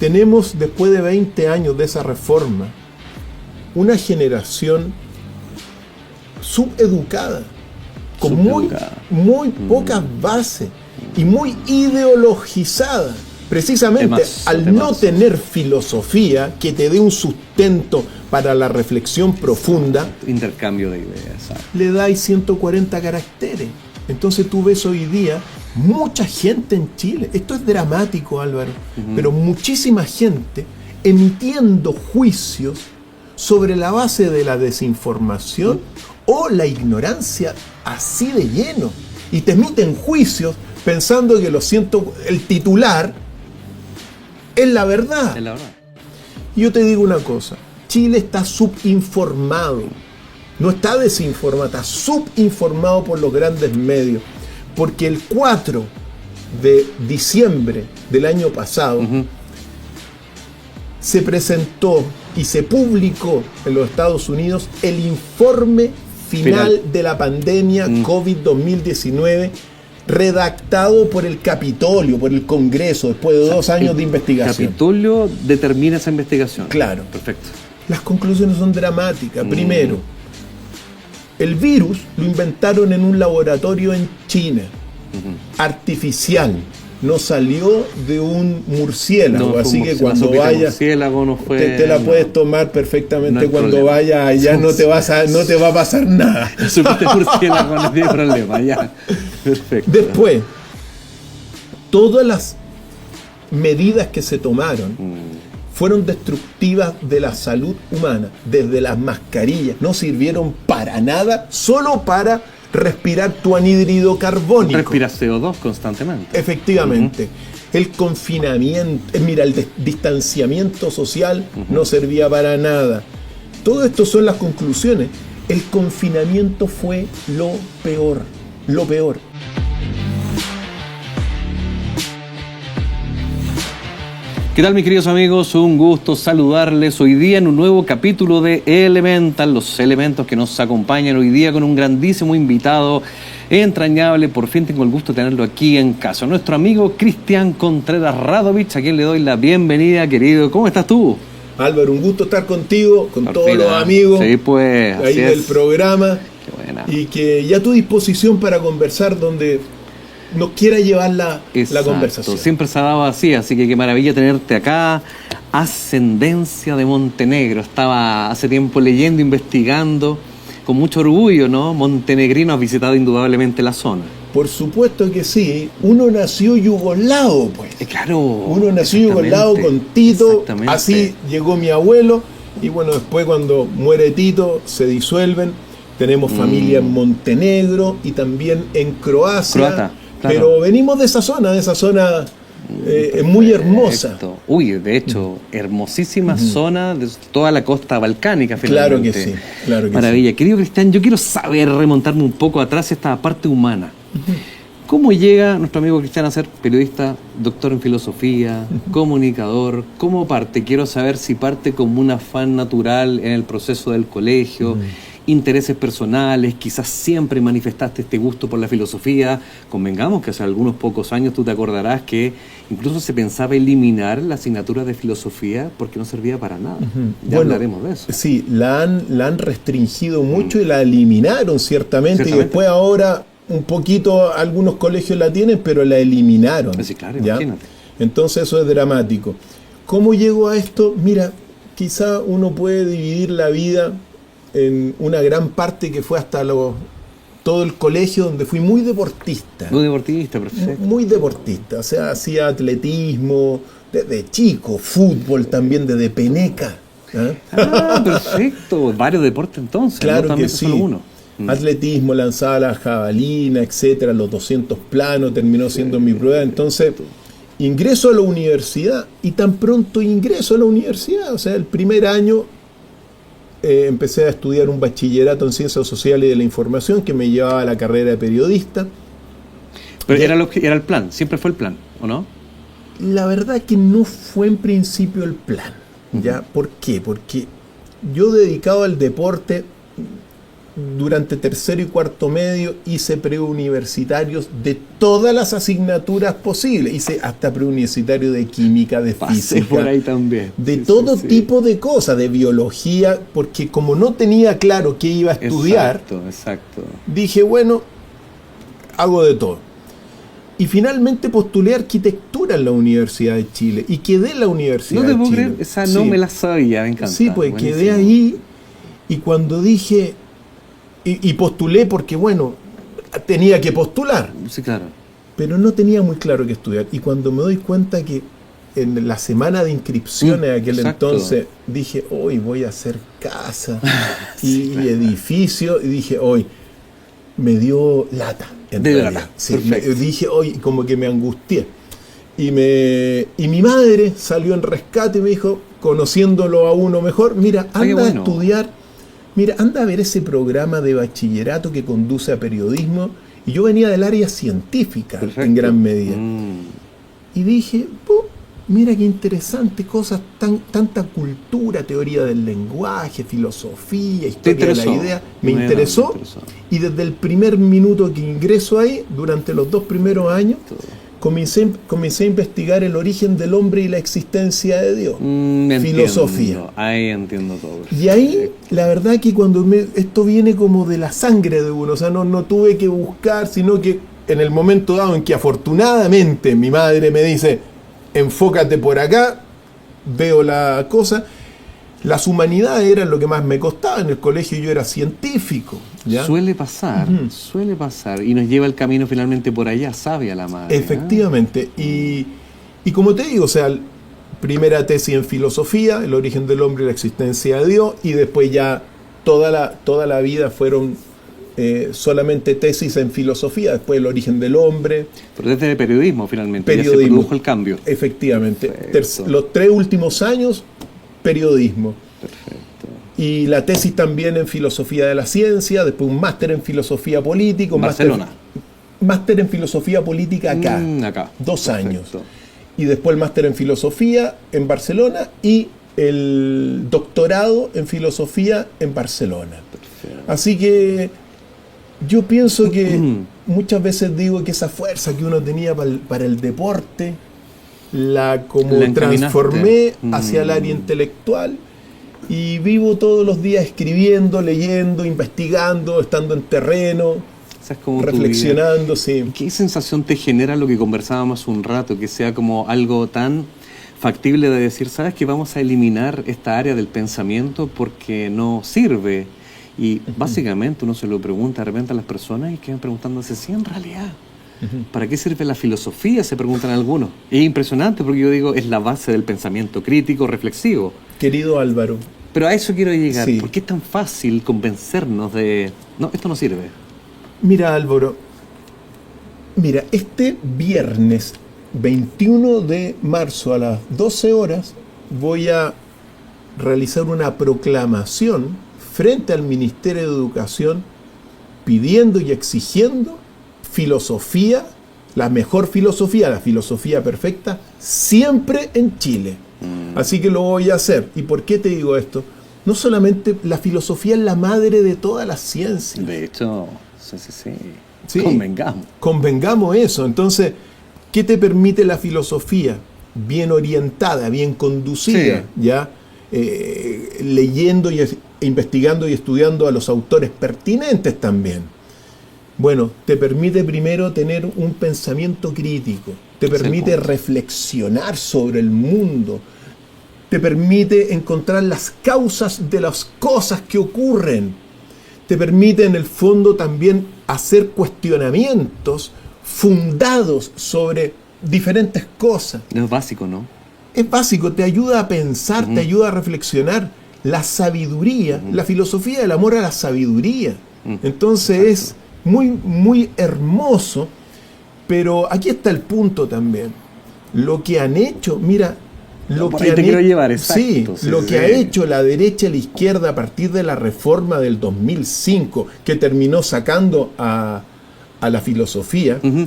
tenemos, después de 20 años de esa reforma, una generación subeducada, con muy pocas bases y muy ideologizada. Precisamente al no tener filosofía que te dé un sustento para la reflexión profunda, intercambio de ideas, le dais 140 caracteres. Entonces tú ves hoy día mucha gente en Chile, esto es dramático, Álvaro, pero muchísima gente emitiendo juicios sobre la base de la desinformación o la ignorancia así de lleno, y te emiten juicios pensando que el titular es la verdad. Es la verdad. Yo te digo una cosa, Chile está subinformado, no está desinformado, está subinformado por los grandes medios, porque el 4 de diciembre del año pasado se presentó y se publicó en los Estados Unidos el informe final de la pandemia COVID 2019, redactado por el Capitolio, por el Congreso, después de 2 años de investigación. El Capitolio determina esa investigación. Claro. Perfecto. Las conclusiones son dramáticas. Primero, el virus lo inventaron en un laboratorio en China, artificial. No salió de un murciélago, así que cuando vayas no fue, te la puedes tomar perfectamente cuando vayas allá, no te va a pasar nada. Murciélago no tiene problema, ya. Perfecto. Después, todas las medidas que se tomaron fueron destructivas de la salud humana, desde las mascarillas, no sirvieron para nada, solo para respirar tu anhídrido carbónico. Respiras CO2 constantemente. Efectivamente. El confinamiento, el distanciamiento social no servía para nada. Todo esto son las conclusiones. El confinamiento fue lo peor. ¿Qué tal, mis queridos amigos? Un gusto saludarles hoy día en un nuevo capítulo de Elemental, los elementos que nos acompañan hoy día con un grandísimo invitado entrañable. Por fin tengo el gusto de tenerlo aquí en casa, nuestro amigo Cristian Contreras Radovich, a quien le doy la bienvenida, querido. ¿Cómo estás tú? Álvaro, un gusto estar contigo, con todos los amigos ahí del programa. Qué buena. Y que ya a tu disposición para conversar donde nos quiera llevar la conversación. Siempre se ha dado así que qué maravilla tenerte acá. Ascendencia de Montenegro. Estaba hace tiempo leyendo, investigando, con mucho orgullo, ¿no? Montenegrino, has visitado indudablemente la zona. Por supuesto que sí. Uno nació yugoslavo, pues. Claro. Uno nació yugoslavo con Tito. Así llegó mi abuelo. Y bueno, después cuando muere Tito, se disuelven. Tenemos familia en Montenegro y también en Croacia. Croata. Claro. Pero venimos de esa zona muy hermosa. Uy, de hecho, hermosísima zona de toda la costa balcánica, finalmente. Claro que sí. Maravilla. Sí. Querido Cristian, yo quiero remontarme un poco atrás esta parte humana. ¿Cómo llega nuestro amigo Cristian a ser periodista, doctor en filosofía, comunicador? ¿Cómo parte? Quiero saber si parte como un afán natural en el proceso del colegio, intereses personales, quizás siempre manifestaste este gusto por la filosofía. Convengamos que hace algunos pocos años tú te acordarás que incluso se pensaba eliminar la asignatura de filosofía porque no servía para nada. Ya hablaremos de eso. Sí, la han restringido mucho y la eliminaron ciertamente. Y después ahora un poquito algunos colegios la tienen, pero la eliminaron. Sí, claro, ¿ya? Imagínate. Entonces eso es dramático. ¿Cómo llegó a esto? Mira, quizá uno puede dividir la vida en una gran parte que fue hasta todo el colegio, donde fui muy deportista. Muy deportista, perfecto. Muy deportista, o sea, hacía atletismo desde chico, fútbol también desde peneca. Perfecto. Varios deportes entonces. Claro, ¿no? que sí. Solo uno. Atletismo, lanzaba la jabalina, etcétera, los 200 planos, terminó siendo mi prueba. Entonces, ingreso a la universidad y tan pronto ingreso a la universidad, o sea, el primer año empecé a estudiar un bachillerato en Ciencias Sociales y de la Información que me llevaba a la carrera de periodista. Pero era el plan, siempre fue el plan, ¿o no? La verdad que no fue en principio el plan. ¿Ya? ¿Por qué? Porque yo dedicado al deporte durante tercero y cuarto medio hice preuniversitarios de todas las asignaturas posibles. Hice hasta preuniversitario de química, de Pasé física, por ahí también. de todo tipo de cosas, de biología, porque como no tenía claro qué iba a estudiar, Exacto. dije, bueno, hago de todo. Y finalmente postulé arquitectura en la Universidad de Chile y quedé en la Universidad No de te puedo Chile. creer, esa no Sí. me la sabía, me encanta. Sí, pues Buenísimo. quedé ahí y cuando dije, y postulé porque, bueno, tenía que postular, Sí, claro. pero no tenía muy claro qué estudiar. Y cuando me doy cuenta que en la semana de inscripciones de aquel exacto. entonces, dije, hoy voy a hacer casa y edificio, y dije, hoy me dio lata. En De realidad. verdad, Sí, perfecto. dije, hoy como que me angustié. Y mi madre salió en rescate y me dijo, conociéndolo a uno mejor, mira, anda qué a bueno. estudiar, mira, anda a ver ese programa de bachillerato que conduce a periodismo. Y yo venía del área científica, Perfecto. en gran medida. Mm. Y dije, mira qué interesante, cosas, tanta cultura, teoría del lenguaje, filosofía, historia de la interesó? idea. Me Bueno, interesó. me interesó. Y desde el primer minuto que ingreso ahí, durante los 2 primeros años, comencé a investigar el origen del hombre y la existencia de Dios. Filosofía. Entiendo. Ahí entiendo todo. Y ahí, la verdad que cuando esto viene como de la sangre de uno, o sea, no tuve que buscar, sino que en el momento dado en que afortunadamente mi madre me dice, enfócate por acá, veo la cosa. Las humanidades eran lo que más me costaba. En el colegio yo era científico, ¿ya? Suele pasar. Y nos lleva el camino finalmente por allá, sabia la madre. Efectivamente. Y como te digo, o sea, primera tesis en filosofía, el origen del hombre y la existencia de Dios, y después ya toda la vida fueron solamente tesis en filosofía, después el origen del hombre. Pero desde periodismo finalmente, ya se Periodismo. produjo el cambio. Efectivamente. Perfecto. Los 3 últimos años, periodismo. Perfecto. Y la tesis también en filosofía de la ciencia, después un máster en filosofía política, un Barcelona. máster en filosofía política acá, Acá. 2 años. Perfecto. Y después el máster en filosofía en Barcelona y el doctorado en filosofía en Barcelona. Perfecto. Así que yo pienso que muchas veces digo que esa fuerza que uno tenía para el deporte, la encaminaste. transformé hacia el área intelectual y vivo todos los días escribiendo, leyendo, investigando, estando en terreno, Esa es como tu reflexionando, vida. sí. ¿Qué sensación te genera lo que conversábamos un rato? Que sea como algo tan factible de decir, ¿sabes que vamos a eliminar esta área del pensamiento porque no sirve? Y básicamente uno se lo pregunta de repente a las personas y quedan preguntándose si en realidad, ¿para qué sirve la filosofía? Se preguntan algunos. Y es impresionante porque yo digo, es la base del pensamiento crítico, reflexivo. Querido Álvaro, Pero a eso quiero llegar. Sí. ¿Por qué es tan fácil convencernos de, no, esto no sirve? mira Álvaro, mira, este viernes 21 de marzo a las 12 horas voy a realizar una proclamación frente al Ministerio de Educación pidiendo y exigiendo filosofía, la mejor filosofía, la filosofía perfecta, siempre en Chile. Así que lo voy a hacer. ¿Y por qué te digo esto? No solamente la filosofía es la madre de todas las ciencias. De hecho, sí. Sí. Convengamos. Convengamos eso. Entonces, ¿qué te permite la filosofía? Bien orientada, bien conducida, Sí. ¿ya? Leyendo y investigando y estudiando a los autores pertinentes también. Bueno, te permite primero tener un pensamiento crítico, te Ese es el permite punto. reflexionar sobre el mundo, te permite encontrar las causas de las cosas que ocurren, te permite en el fondo también hacer cuestionamientos fundados sobre diferentes cosas. Es básico, ¿no? Es básico, te ayuda a pensar, te ayuda a reflexionar. La sabiduría, la filosofía del amor a la sabiduría. Entonces es muy, muy hermoso, pero aquí está el punto también. Lo que han hecho, mira, lo Por que ahí han te quiero he- llevar, exacto, sí, sí, lo sí. que ha hecho la derecha y la izquierda a partir de la reforma del 2005, que terminó sacando a la filosofía, Ujú.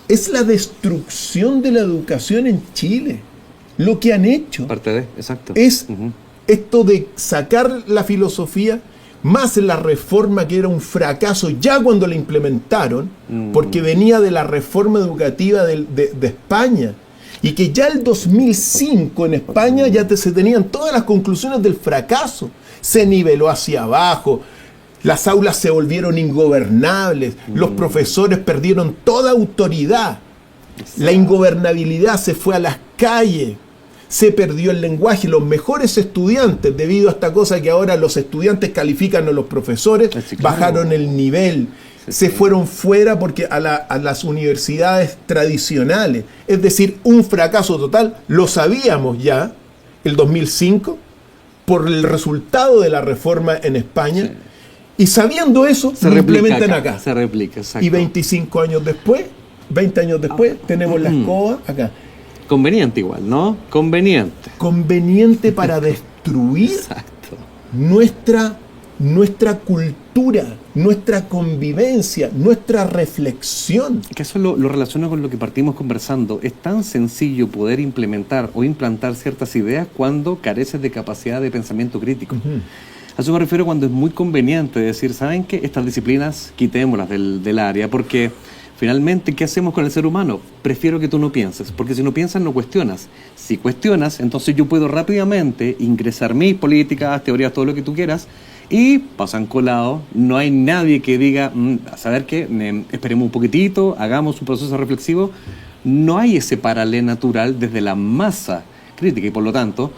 es la destrucción de la educación en Chile. Lo que han hecho Parte de, exacto. es Ujú. esto de sacar la filosofía más la reforma que era un fracaso ya cuando la implementaron, porque venía de la reforma educativa de España, y que ya el 2005 en España ya se tenían todas las conclusiones del fracaso. Se niveló hacia abajo, las aulas se volvieron ingobernables, los profesores perdieron toda autoridad, la ingobernabilidad se fue a las calles, se perdió el lenguaje, los mejores estudiantes, debido a esta cosa que ahora los estudiantes califican a los profesores, sí, claro, bajaron el nivel, se fueron fuera porque a las universidades tradicionales, es decir, un fracaso total, lo sabíamos ya, el 2005, por el resultado de la reforma en España, sí. Y sabiendo eso, Se lo replica implementan acá. Se replica, exacto. Y 25 años después, 20 años después, tenemos la escoba acá. Conveniente igual, ¿no? Conveniente. Conveniente para destruir Exacto. nuestra cultura, nuestra convivencia, nuestra reflexión. Que eso lo relaciono con lo que partimos conversando. Es tan sencillo poder implementar o implantar ciertas ideas cuando careces de capacidad de pensamiento crítico. A eso me refiero cuando es muy conveniente decir, ¿saben qué? Estas disciplinas quitémoslas del área, porque finalmente, ¿qué hacemos con el ser humano? Prefiero que tú no pienses, porque si no piensas, no cuestionas. Si cuestionas, entonces yo puedo rápidamente ingresar mis políticas, teorías, todo lo que tú quieras, y pasan colado. No hay nadie que diga, a saber qué, esperemos un poquitito, hagamos un proceso reflexivo. No hay ese paralelo natural desde la masa crítica, y por lo tanto,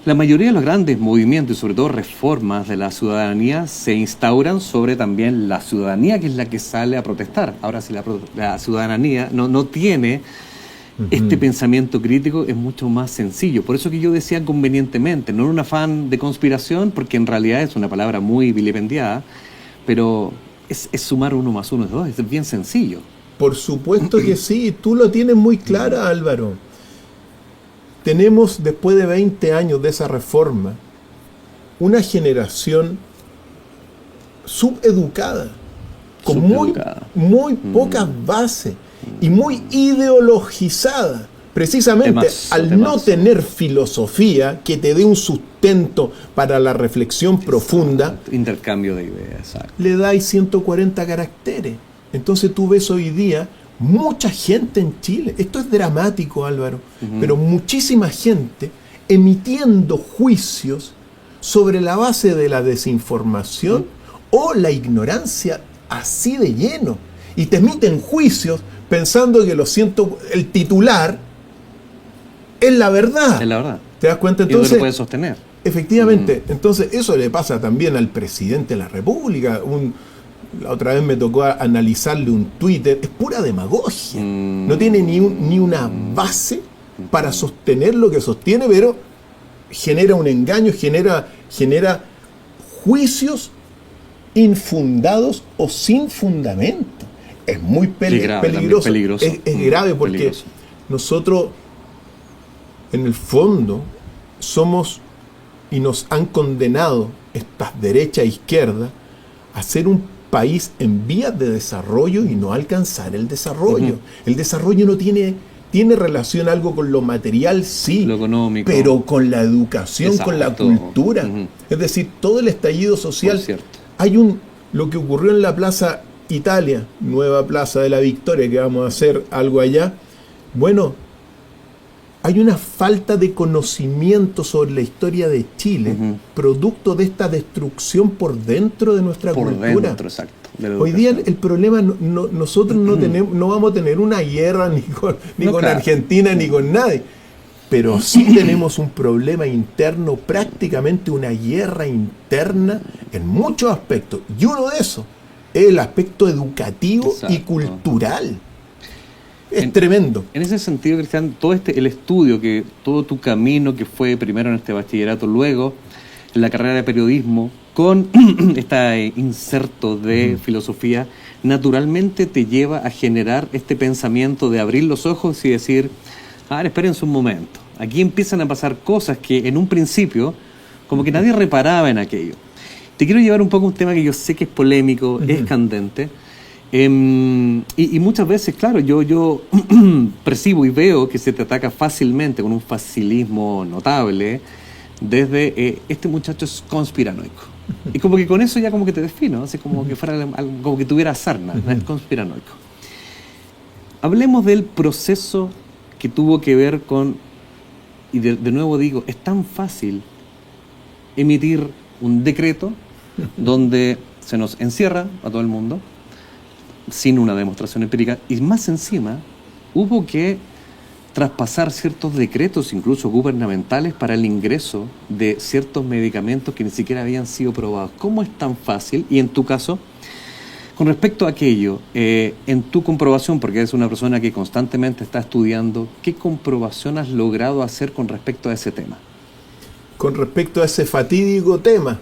la mayoría de los grandes movimientos y sobre todo reformas de la ciudadanía se instauran sobre también la ciudadanía, que es la que sale a protestar. Ahora, si la ciudadanía no tiene este pensamiento crítico, es mucho más sencillo. Por eso que yo decía convenientemente, no en un afán de conspiración, porque en realidad es una palabra muy vilipendiada, pero es sumar 1 más 1 es 2, es bien sencillo. Por supuesto que sí, tú lo tienes muy clara, Álvaro. Tenemos, después de 20 años de esa reforma, una generación subeducada, con muy pocas bases y muy ideologizada. Precisamente al no tener filosofía que te dé un sustento para la reflexión profunda, intercambio de ideas, exacto. Le dais 140 caracteres. Entonces tú ves hoy día mucha gente en Chile, esto es dramático, Álvaro, pero muchísima gente emitiendo juicios sobre la base de la desinformación o la ignorancia así de lleno. Y te emiten juicios pensando que el titular es la verdad. Es la verdad. ¿Te das cuenta? Entonces, y no lo puedes sostener. Efectivamente. Entonces eso le pasa también al presidente de la República. La otra vez me tocó analizarle un Twitter, es pura demagogia. No tiene ni una base para sostener lo que sostiene, pero genera un engaño, genera juicios infundados o sin fundamento. Es muy peligroso. Es grave porque nosotros, en el fondo, somos y nos han condenado estas derecha e izquierda a ser un país en vías de desarrollo y no alcanzar el desarrollo. El desarrollo no tiene relación algo con lo material, sí, lo económico, pero con la educación, con la cultura. Es decir, todo el estallido social. Hay lo que ocurrió en la Plaza Italia, nueva Plaza de la Victoria, que vamos a hacer algo allá. Bueno, hay una falta de conocimiento sobre la historia de Chile, producto de esta destrucción por dentro de nuestra cultura. Dentro, exacto, hoy día el problema, nosotros no vamos a tener una guerra ni con Argentina ni con nadie, pero sí tenemos un problema interno, prácticamente una guerra interna en muchos aspectos. Y uno de esos es el aspecto educativo y cultural. Es tremendo. En ese sentido, Cristian, el estudio, todo tu camino que fue primero en este bachillerato, luego en la carrera de periodismo, con este inserto de filosofía, naturalmente te lleva a generar este pensamiento de abrir los ojos y decir, espérense un momento, aquí empiezan a pasar cosas que en un principio como que nadie reparaba en aquello. Te quiero llevar un poco a un tema que yo sé que es polémico, es candente, y muchas veces, claro, yo percibo y veo que se te ataca fácilmente con un facilismo notable desde este muchacho es conspiranoico. Y como que con eso ya como que te defino, así como que fuera como que tuviera sarna, conspiranoico. Hablemos del proceso que tuvo que ver con, y de nuevo digo, es tan fácil emitir un decreto donde se nos encierra a todo el mundo sin una demostración empírica, y más encima hubo que traspasar ciertos decretos, incluso gubernamentales, para el ingreso de ciertos medicamentos que ni siquiera habían sido probados. ¿Cómo es tan fácil? Y en tu caso, con respecto a aquello, en tu comprobación, porque eres una persona que constantemente está estudiando, ¿qué comprobación has logrado hacer con respecto a ese tema? Con respecto a ese fatídico tema,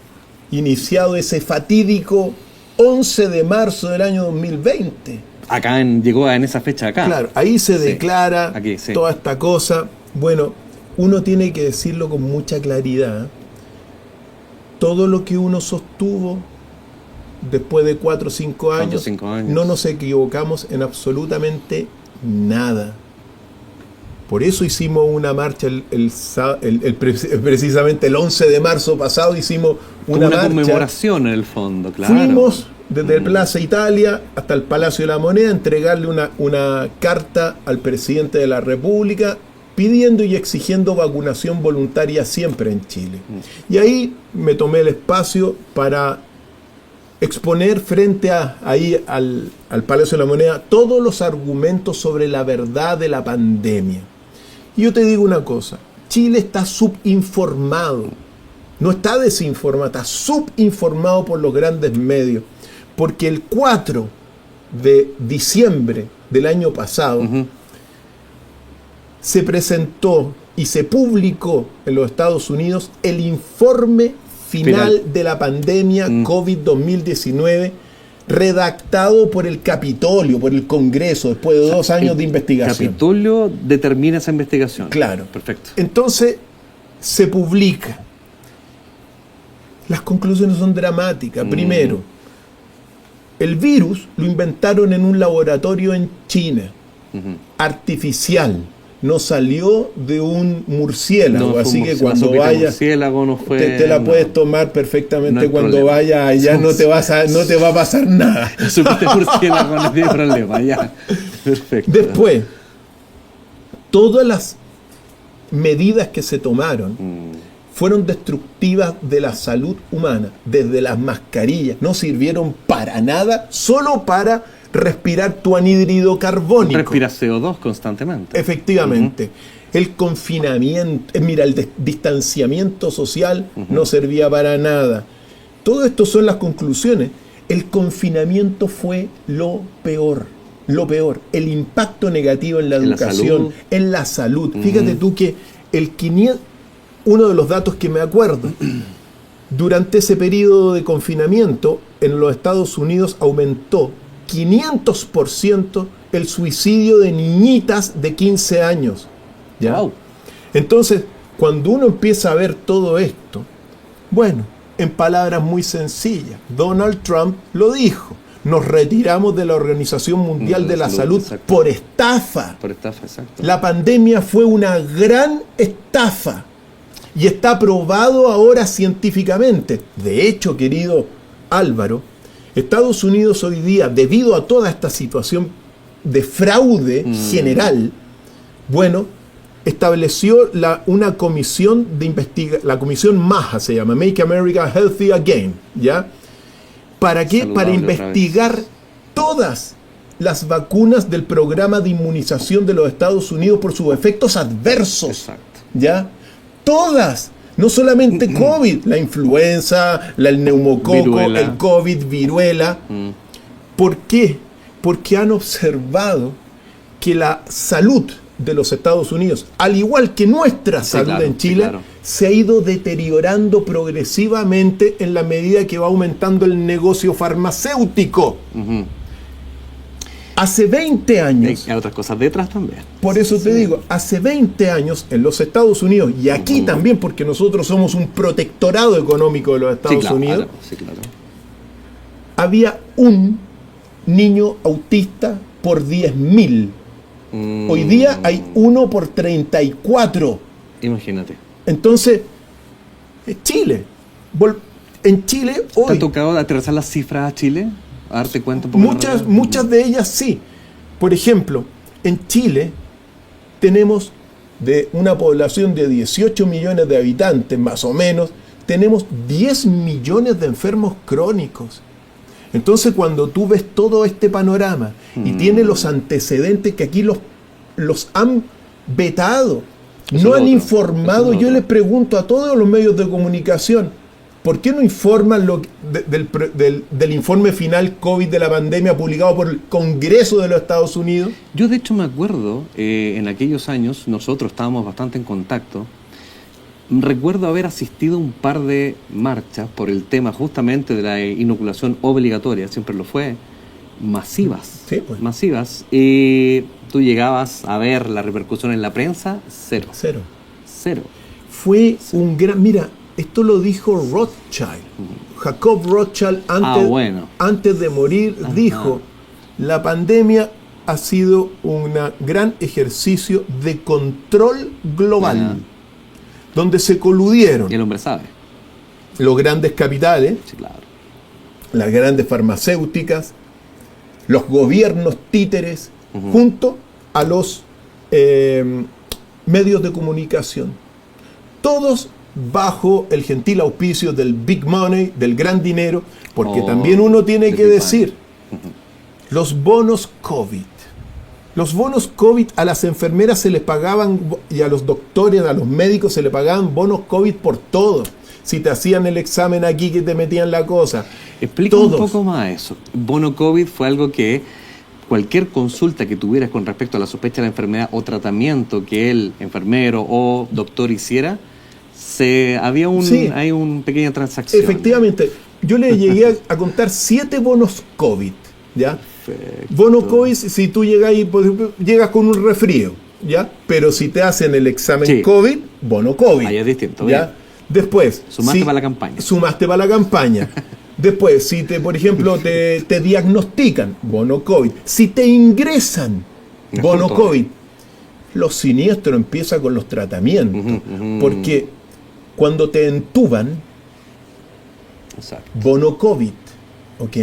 iniciado ese fatídico 11 de marzo del año 2020. Llegó en esa fecha acá. Claro, ahí se declara aquí, sí, toda esta cosa. Bueno, uno tiene que decirlo con mucha claridad. Todo lo que uno sostuvo después de 4 o 5 años, no nos equivocamos en absolutamente nada. Por eso hicimos una marcha precisamente el 11 de marzo pasado, hicimos una marcha, conmemoración en el fondo, claro. Fuimos desde Plaza Italia hasta el Palacio de la Moneda a entregarle una carta al presidente de la República pidiendo y exigiendo vacunación voluntaria siempre en Chile. Y ahí me tomé el espacio para exponer frente al Palacio de la Moneda todos los argumentos sobre la verdad de la pandemia. Y yo te digo una cosa, Chile está subinformado, no está desinformado, está subinformado por los grandes medios, porque el 4 de diciembre del año pasado se presentó y se publicó en los Estados Unidos el informe final de la pandemia COVID 2019, redactado por el Capitolio, por el Congreso, después de 2 años de investigación. El Capitolio determina esa investigación. Claro. Perfecto. Entonces, se publica. Las conclusiones son dramáticas. Primero, el virus lo inventaron en un laboratorio en China, artificial. No salió de un murciélago, así que cuando vayas no fue, te la puedes tomar perfectamente cuando vayas allá, no te va a pasar nada. Supiste murciélago, no tiene problema, ya. Perfecto. Después, todas las medidas que se tomaron fueron destructivas de la salud humana, desde las mascarillas, no sirvieron para nada, solo para respirar tu anhídrido carbónico. Respiras CO2 constantemente. Efectivamente. El confinamiento, el distanciamiento social no servía para nada. Todo esto son las conclusiones. El confinamiento fue lo peor. El impacto negativo en la educación, en la salud. Fíjate tú que uno de los datos que me acuerdo, durante ese periodo de confinamiento, en los Estados Unidos aumentó 500% el suicidio de niñitas de 15 años. ¿Ya? Wow. Entonces, cuando uno empieza a ver todo esto, bueno, en palabras muy sencillas, Donald Trump lo dijo: nos retiramos de la Organización Mundial de la Salud por estafa. Por estafa, exacto. La pandemia fue una gran estafa y está probado ahora científicamente. De hecho, querido Álvaro, Estados Unidos hoy día, debido a toda esta situación de fraude general, bueno, estableció una comisión de investigación, la comisión MAHA se llama, Make America Healthy Again, ¿ya? ¿Para qué? Saludable para investigar todas las vacunas del programa de inmunización de los Estados Unidos por sus efectos adversos. Exacto. ¿Ya? Todas. No solamente COVID, la influenza, el neumococo, viruela. El COVID, viruela. ¿Por qué? Porque han observado que la salud de los Estados Unidos, al igual que nuestra salud en Chile, se ha ido deteriorando progresivamente en la medida que va aumentando el negocio farmacéutico. Hace 20 años... Hay otras cosas detrás también. Por eso te digo, hace 20 años en los Estados Unidos, y aquí también, porque nosotros somos un protectorado económico de los Estados Unidos, había un niño autista por 10.000. Hoy día hay 1 por 34. Imagínate. Entonces, Chile, en Chile ¿Te ha hoy, tocado aterrizar las cifras a Chile? A darte cuenta un poco de la realidad. muchas de ellas sí. Por ejemplo, en Chile tenemos de una población de 18 millones de habitantes, más o menos, tenemos 10 millones de enfermos crónicos. Entonces, cuando tú ves todo este panorama y tienes los antecedentes que aquí los han vetado, Eso no es han otro, informado, eso es yo otro. les pregunto a todos los medios de comunicación, ¿por qué no informan del informe final COVID de la pandemia publicado por el Congreso de los Estados Unidos? Yo de hecho me acuerdo, en aquellos años, nosotros estábamos bastante en contacto. Recuerdo haber asistido a un par de marchas por el tema justamente de la inoculación obligatoria, siempre lo fue, masivas. Sí, pues. Masivas. Y tú llegabas a ver la repercusión en la prensa, cero. Cero. Fue un gran... Mira, esto lo dijo Rothschild. Jacob Rothschild, antes de morir, dijo, la pandemia ha sido un gran ejercicio de control global, donde se coludieron Y el hombre sabe. los grandes capitales, Sí, claro. las grandes farmacéuticas, los gobiernos títeres, junto a los medios de comunicación. Todos bajo el gentil auspicio del big money, del gran dinero, porque también uno tiene que decir, los bonos COVID. Los bonos COVID a las enfermeras se les pagaban, y a los doctores, a los médicos se les pagaban bonos COVID por todo. Si te hacían el examen aquí, que te metían la cosa. Explica un poco más eso. Bono COVID fue algo que cualquier consulta que tuvieras con respecto a la sospecha de la enfermedad o tratamiento que el enfermero o doctor hiciera, había hay una pequeña transacción. Efectivamente. Yo le llegué a contar 7 bonos COVID, ¿ya? Perfecto. Bono COVID, si tú llegas y, por ejemplo, llegas con un resfrío, ¿ya? Pero si te hacen el examen COVID, bono COVID. Ahí es distinto, ¿ya? bien. Después... Sumaste para la campaña. Sumaste para la campaña. Después, si por ejemplo, te diagnostican, bono COVID. Si te ingresan, bono COVID. Lo siniestro empieza con los tratamientos. Porque cuando te entuban, Exacto. bono COVID, ¿ok?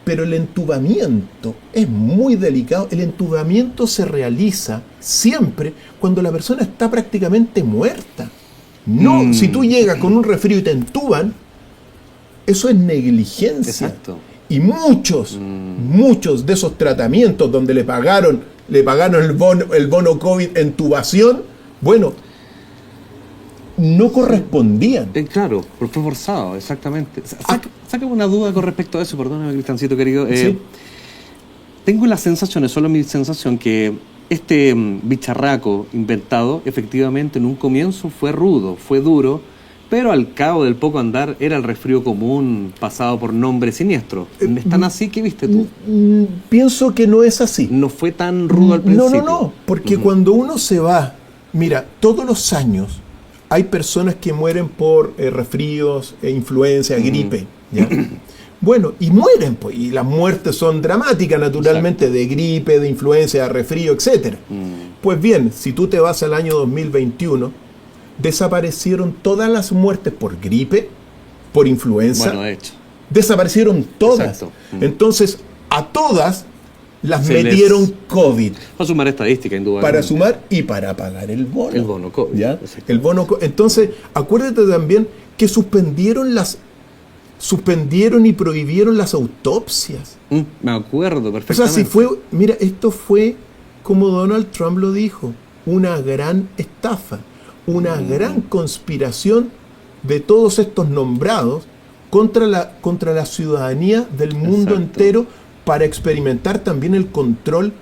Pero el entubamiento es muy delicado. El entubamiento se realiza siempre cuando la persona está prácticamente muerta. No, si tú llegas con un resfrío y te entuban, eso es negligencia. Exacto. Y muchos de esos tratamientos donde le pagaron el bono COVID entubación, bueno, no correspondían. Claro, fue forzado, exactamente. Sácame una duda con respecto a eso, perdóname, Cristiancito querido. Sí. Tengo la sensación, es solo mi sensación, que este bicharraco inventado, efectivamente, en un comienzo fue rudo, fue duro, pero al cabo del poco andar era el resfrío común pasado por nombre siniestro. ¿Es tan así? ¿Qué viste tú? Pienso que no es así. No fue tan rudo al principio. No, porque cuando uno se va, mira, todos los años hay personas que mueren por resfríos, influenza, gripe, ¿ya? Bueno, y mueren, pues, y las muertes son dramáticas, naturalmente. Exacto. De gripe, de influenza, de resfrío, etc. Pues bien, si tú te vas al año 2021, desaparecieron todas las muertes por gripe, por influenza. Bueno, de hecho. Desaparecieron todas. Entonces, a todas las metieron COVID. Para sumar estadística, indudablemente. Para sumar y para pagar el bono. El bono COVID. ¿Ya? El bono COVID. Entonces, acuérdate también que suspendieron y prohibieron las autopsias. Me acuerdo perfectamente. O sea, mira, esto fue, como Donald Trump lo dijo, una gran estafa, una gran conspiración de todos estos nombrados contra la ciudadanía del mundo entero, para experimentar también el control.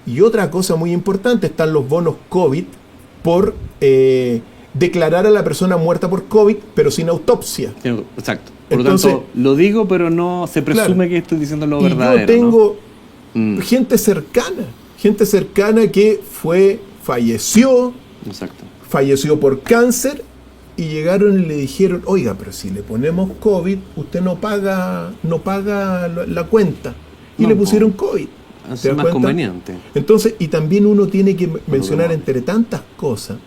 Y otra cosa muy importante, están los bonos COVID por declarar a la persona muerta por COVID, pero sin autopsia. Exacto. Por lo tanto, lo digo, pero no se presume que estoy diciendo lo verdadero. Yo tengo gente cercana que falleció por cáncer, y llegaron y le dijeron, oiga, pero si le ponemos COVID, usted no paga la cuenta. Y le pusieron COVID. Es más conveniente. Entonces, y también uno tiene que mencionar, entre tantas cosas,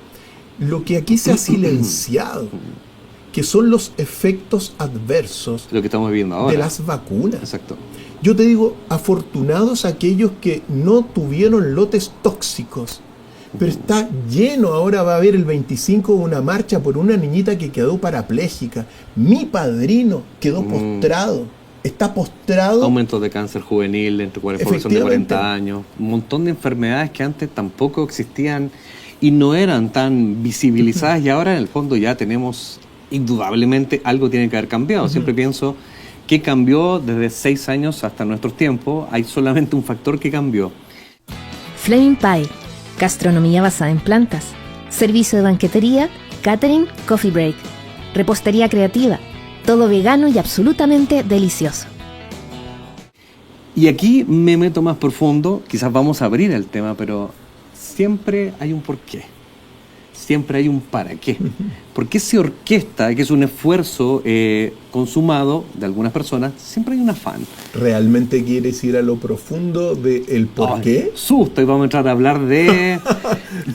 lo que aquí se ha silenciado. que son los efectos adversos Lo que estamos viviendo ahora. de las vacunas. Exacto. Yo te digo, afortunados aquellos que no tuvieron lotes tóxicos, pero está lleno. Ahora va a haber el 25 una marcha por una niñita que quedó parapléjica. Mi padrino quedó postrado, está postrado. Aumentos de cáncer juvenil entre población de 40 años, un montón de enfermedades que antes tampoco existían y no eran tan visibilizadas, y ahora en el fondo ya tenemos, indudablemente algo tiene que haber cambiado. Siempre pienso, ¿qué cambió desde 6 años hasta nuestros tiempos? Hay solamente un factor que cambió. Flaming Pie, gastronomía basada en plantas, servicio de banquetería, catering, coffee break, repostería creativa, todo vegano y absolutamente delicioso. Y aquí me meto más profundo, quizás vamos a abrir el tema, pero siempre hay un porqué. Siempre hay un para qué. ¿Por qué se orquesta, que es un esfuerzo consumado de algunas personas? Siempre hay un afán. ¿Realmente quieres ir a lo profundo del por qué? Susto, y vamos a entrar a hablar de...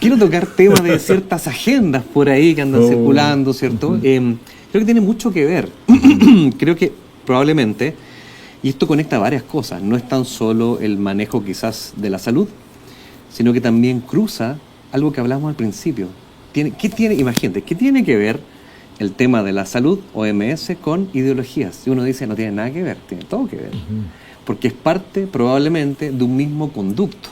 Quiero tocar temas de ciertas agendas por ahí que andan circulando, ¿cierto? Creo que tiene mucho que ver. Creo que probablemente, y esto conecta varias cosas, no es tan solo el manejo quizás de la salud, sino que también cruza algo que hablamos al principio. Imagínate, ¿qué tiene que ver el tema de la salud, OMS, con ideologías? Si uno dice no tiene nada que ver, tiene todo que ver. Porque es parte probablemente de un mismo conducto.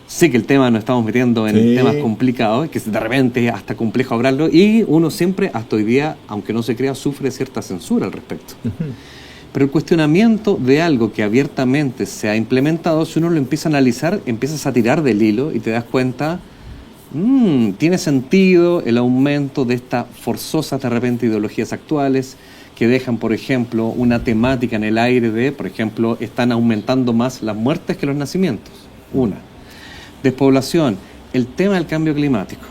Sé que el tema nos estamos metiendo en temas complicados, que de repente es hasta complejo hablarlo, y uno siempre, hasta hoy día, aunque no se crea, sufre cierta censura al respecto. Pero el cuestionamiento de algo que abiertamente se ha implementado, si uno lo empieza a analizar, empiezas a tirar del hilo y te das cuenta, tiene sentido el aumento de estas forzosas de repente ideologías actuales que dejan, por ejemplo, una temática en el aire de, por ejemplo, están aumentando más las muertes que los nacimientos. Una. Despoblación. El tema del cambio climático.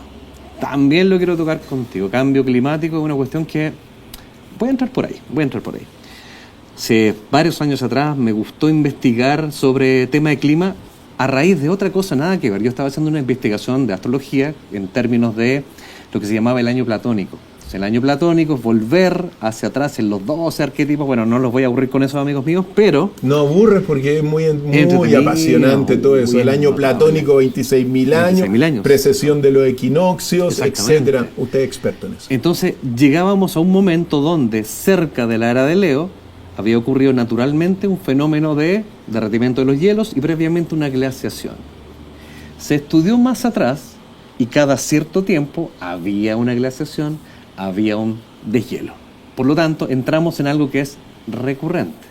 También lo quiero tocar contigo. Cambio climático es una cuestión que voy a entrar por ahí. Hace varios años atrás me gustó investigar sobre tema de clima a raíz de otra cosa, nada que ver. Yo estaba haciendo una investigación de astrología en términos de lo que se llamaba el año platónico. Entonces, el año platónico es volver hacia atrás en los 12 arquetipos. Bueno, no los voy a aburrir con eso, amigos míos, pero... No aburres porque es muy apasionante todo eso. El año platónico, 26.000 años, precesión de los equinoccios, etcétera. Usted es experto en eso. Entonces, llegábamos a un momento donde, cerca de la era de Leo, había ocurrido naturalmente un fenómeno de derretimiento de los hielos y previamente una glaciación. Se estudió más atrás y cada cierto tiempo había una glaciación, había un deshielo. Por lo tanto, entramos en algo que es recurrente.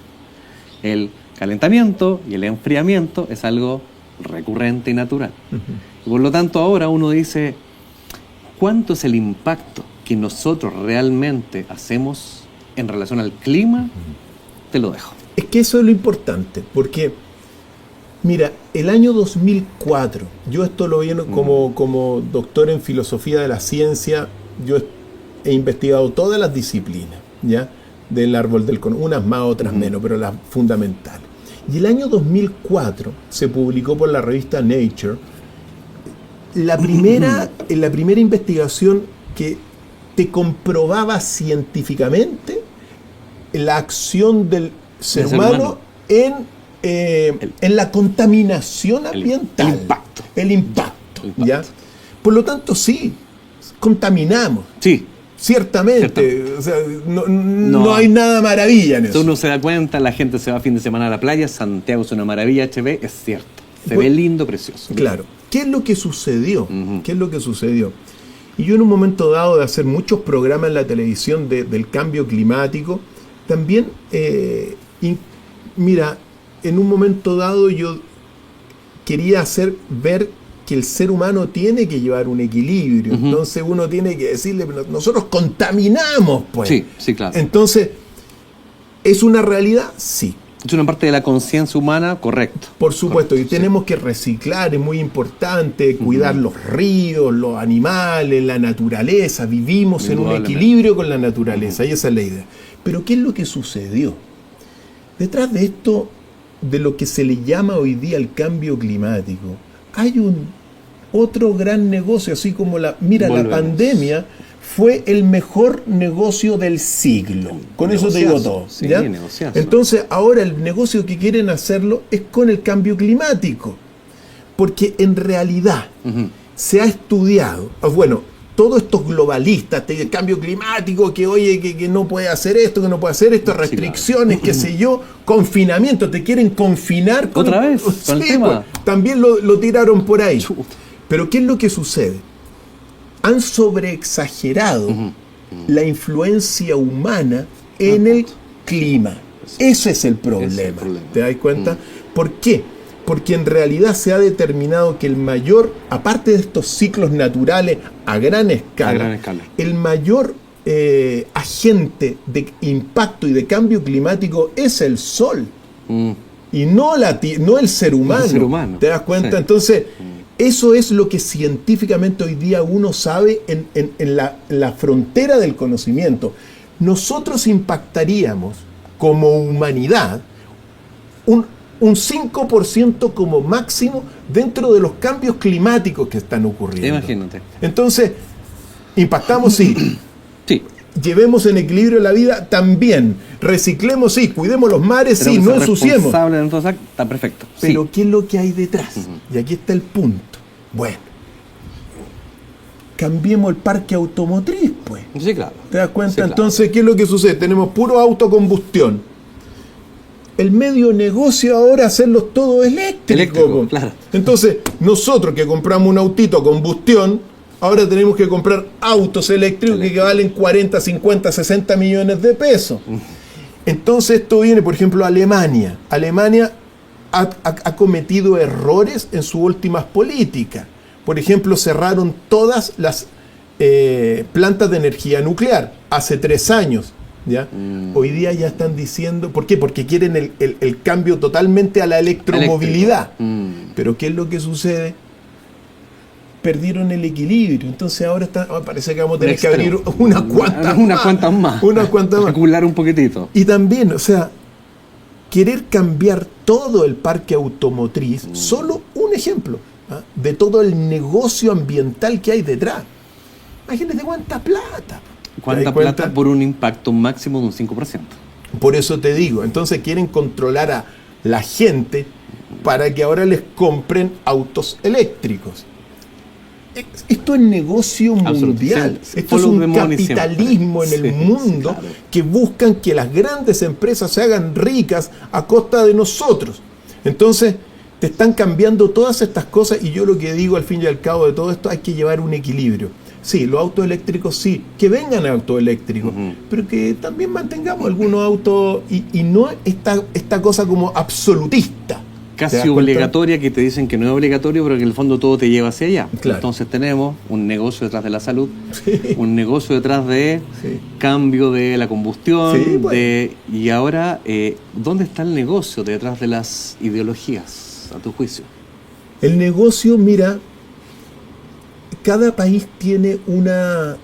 El calentamiento y el enfriamiento es algo recurrente y natural. Y por lo tanto, ahora uno dice, ¿cuánto es el impacto que nosotros realmente hacemos en relación al clima? Te lo dejo. Es que eso es lo importante, porque, mira, el año 2004, yo esto lo vi como doctor en filosofía de la ciencia, yo he investigado todas las disciplinas, ¿ya? Del árbol del conocimiento, unas más, otras menos, pero las fundamentales. Y el año 2004 se publicó por la revista Nature la primera investigación que te comprobaba científicamente la acción del ser humano en la contaminación ambiental. El impacto. ¿Ya? Por lo tanto, sí, contaminamos. Sí. Ciertamente. O sea, no hay nada maravilla en eso. Uno se da cuenta, la gente se va fin de semana a la playa, Santiago es una maravilla, HB, es cierto. Se ve lindo, precioso. Claro. ¿Qué es lo que sucedió? ¿Qué es lo que sucedió? Y yo en un momento dado de hacer muchos programas en la televisión del cambio climático, también, mira, en un momento dado yo quería hacer ver que el ser humano tiene que llevar un equilibrio. Entonces uno tiene que decirle, nosotros contaminamos, pues. Sí, claro. Entonces, ¿es una realidad? Sí. Es una parte de la conciencia humana, correcto. Por supuesto, correcto, y tenemos que reciclar, es muy importante, cuidar los ríos, los animales, la naturaleza. Vivimos en un equilibrio con la naturaleza, y esa es la idea. Pero ¿qué es lo que sucedió? Detrás de esto, de lo que se le llama hoy día el cambio climático, hay otro gran negocio, así como la pandemia fue el mejor negocio del siglo. Con eso te digo todo. Sí, ¿ya? negociazo. Entonces, ahora el negocio que quieren hacerlo es con el cambio climático. Porque en realidad se ha estudiado, bueno, todos estos globalistas, el cambio climático, que oye, que no puede hacer esto, que no puede hacer esto, restricciones, qué sé yo, confinamiento, te quieren confinar. ¿Otra vez? ¿Con el tema? Pues, también lo tiraron por ahí. Pero ¿qué es lo que sucede? Han sobreexagerado la influencia humana en el clima. Ese es el problema. ¿Te das cuenta? ¿Por qué? Porque en realidad se ha determinado que el mayor, aparte de estos ciclos naturales a gran escala, el mayor agente de impacto y de cambio climático es el Sol. Y no el ser humano. ¿Te das cuenta? Sí. Entonces, eso es lo que científicamente hoy día uno sabe en la frontera del conocimiento. Nosotros impactaríamos como humanidad un 5% como máximo dentro de los cambios climáticos que están ocurriendo. Imagínate. Entonces, impactamos, sí. Sí. Llevemos en equilibrio la vida también. Reciclemos, sí. Cuidemos los mares, sí. No ensuciemos. Está perfecto. Pero sí. ¿qué es lo que hay detrás? Y aquí está el punto. Bueno, cambiemos el parque automotriz, pues. Sí, claro. ¿Te das cuenta? Sí, claro. Entonces, ¿qué es lo que sucede? Tenemos puro autocombustión. El medio negocio ahora hacerlos todo eléctrico. Claro. Entonces, nosotros que compramos un autito a combustión, ahora tenemos que comprar autos eléctricos que valen 40, 50, 60 millones de pesos. Entonces, esto viene, por ejemplo, a Alemania. Alemania ha cometido errores en sus últimas políticas. Por ejemplo, cerraron todas las plantas de energía nuclear hace 3 años. ¿Ya? Hoy día ya están diciendo, ¿por qué? Porque quieren el cambio totalmente a la electromovilidad. Pero ¿qué es lo que sucede? Perdieron el equilibrio, entonces ahora parece que vamos a tener que abrir unas cuantas más. Acumular un poquitito. Y también, o sea, querer cambiar todo el parque automotriz, solo un ejemplo de todo el negocio ambiental que hay detrás. Imagínate cuánta plata. ¿Cuánta plata por un impacto máximo de un 5%? Por eso te digo, entonces quieren controlar a la gente para que ahora les compren autos eléctricos. Esto es negocio mundial. Esto es un capitalismo en el mundo que buscan que las grandes empresas se hagan ricas a costa de nosotros. Entonces, te están cambiando todas estas cosas y yo lo que digo al fin y al cabo de todo esto, hay que llevar un equilibrio. Sí, los autos eléctricos sí, que vengan autos eléctricos, pero que también mantengamos algunos autos y no esta cosa como absolutista. Casi obligatoria, que te dicen que no es obligatorio, pero que en el fondo todo te lleva hacia allá. Claro. Entonces tenemos un negocio detrás de la salud, un negocio detrás de cambio de la combustión, y ahora, ¿dónde está el negocio detrás de las ideologías, a tu juicio? El negocio, mira, cada país tiene una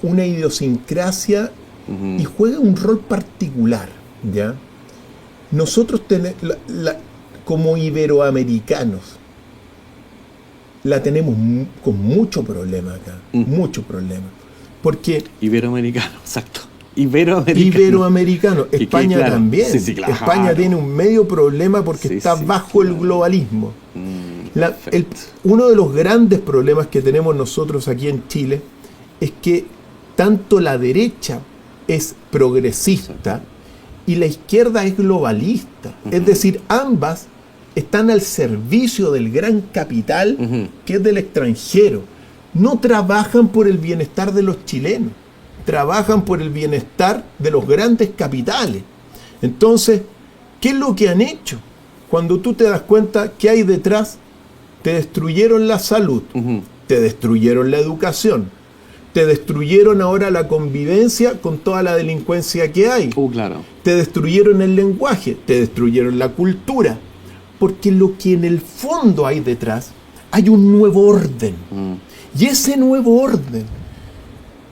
idiosincrasia y juega un rol particular, ¿ya? Nosotros como iberoamericanos la tenemos con mucho problema acá, mucho problema. Porque iberoamericano, exacto. Iberoamericano. España también. Sí, claro. España tiene un medio problema porque está bajo el globalismo. Uno de los grandes problemas que tenemos nosotros aquí en Chile es que tanto la derecha es progresista y la izquierda es globalista. Es decir, ambas están al servicio del gran capital que es del extranjero. No trabajan por el bienestar de los chilenos, trabajan por el bienestar de los grandes capitales. Entonces, ¿qué es lo que han hecho? Cuando tú te das cuenta que hay detrás, te destruyeron la salud, te destruyeron la educación, te destruyeron ahora la convivencia con toda la delincuencia que hay. Claro. Te destruyeron el lenguaje, te destruyeron la cultura. Porque lo que en el fondo hay detrás, hay un nuevo orden. Y ese nuevo orden,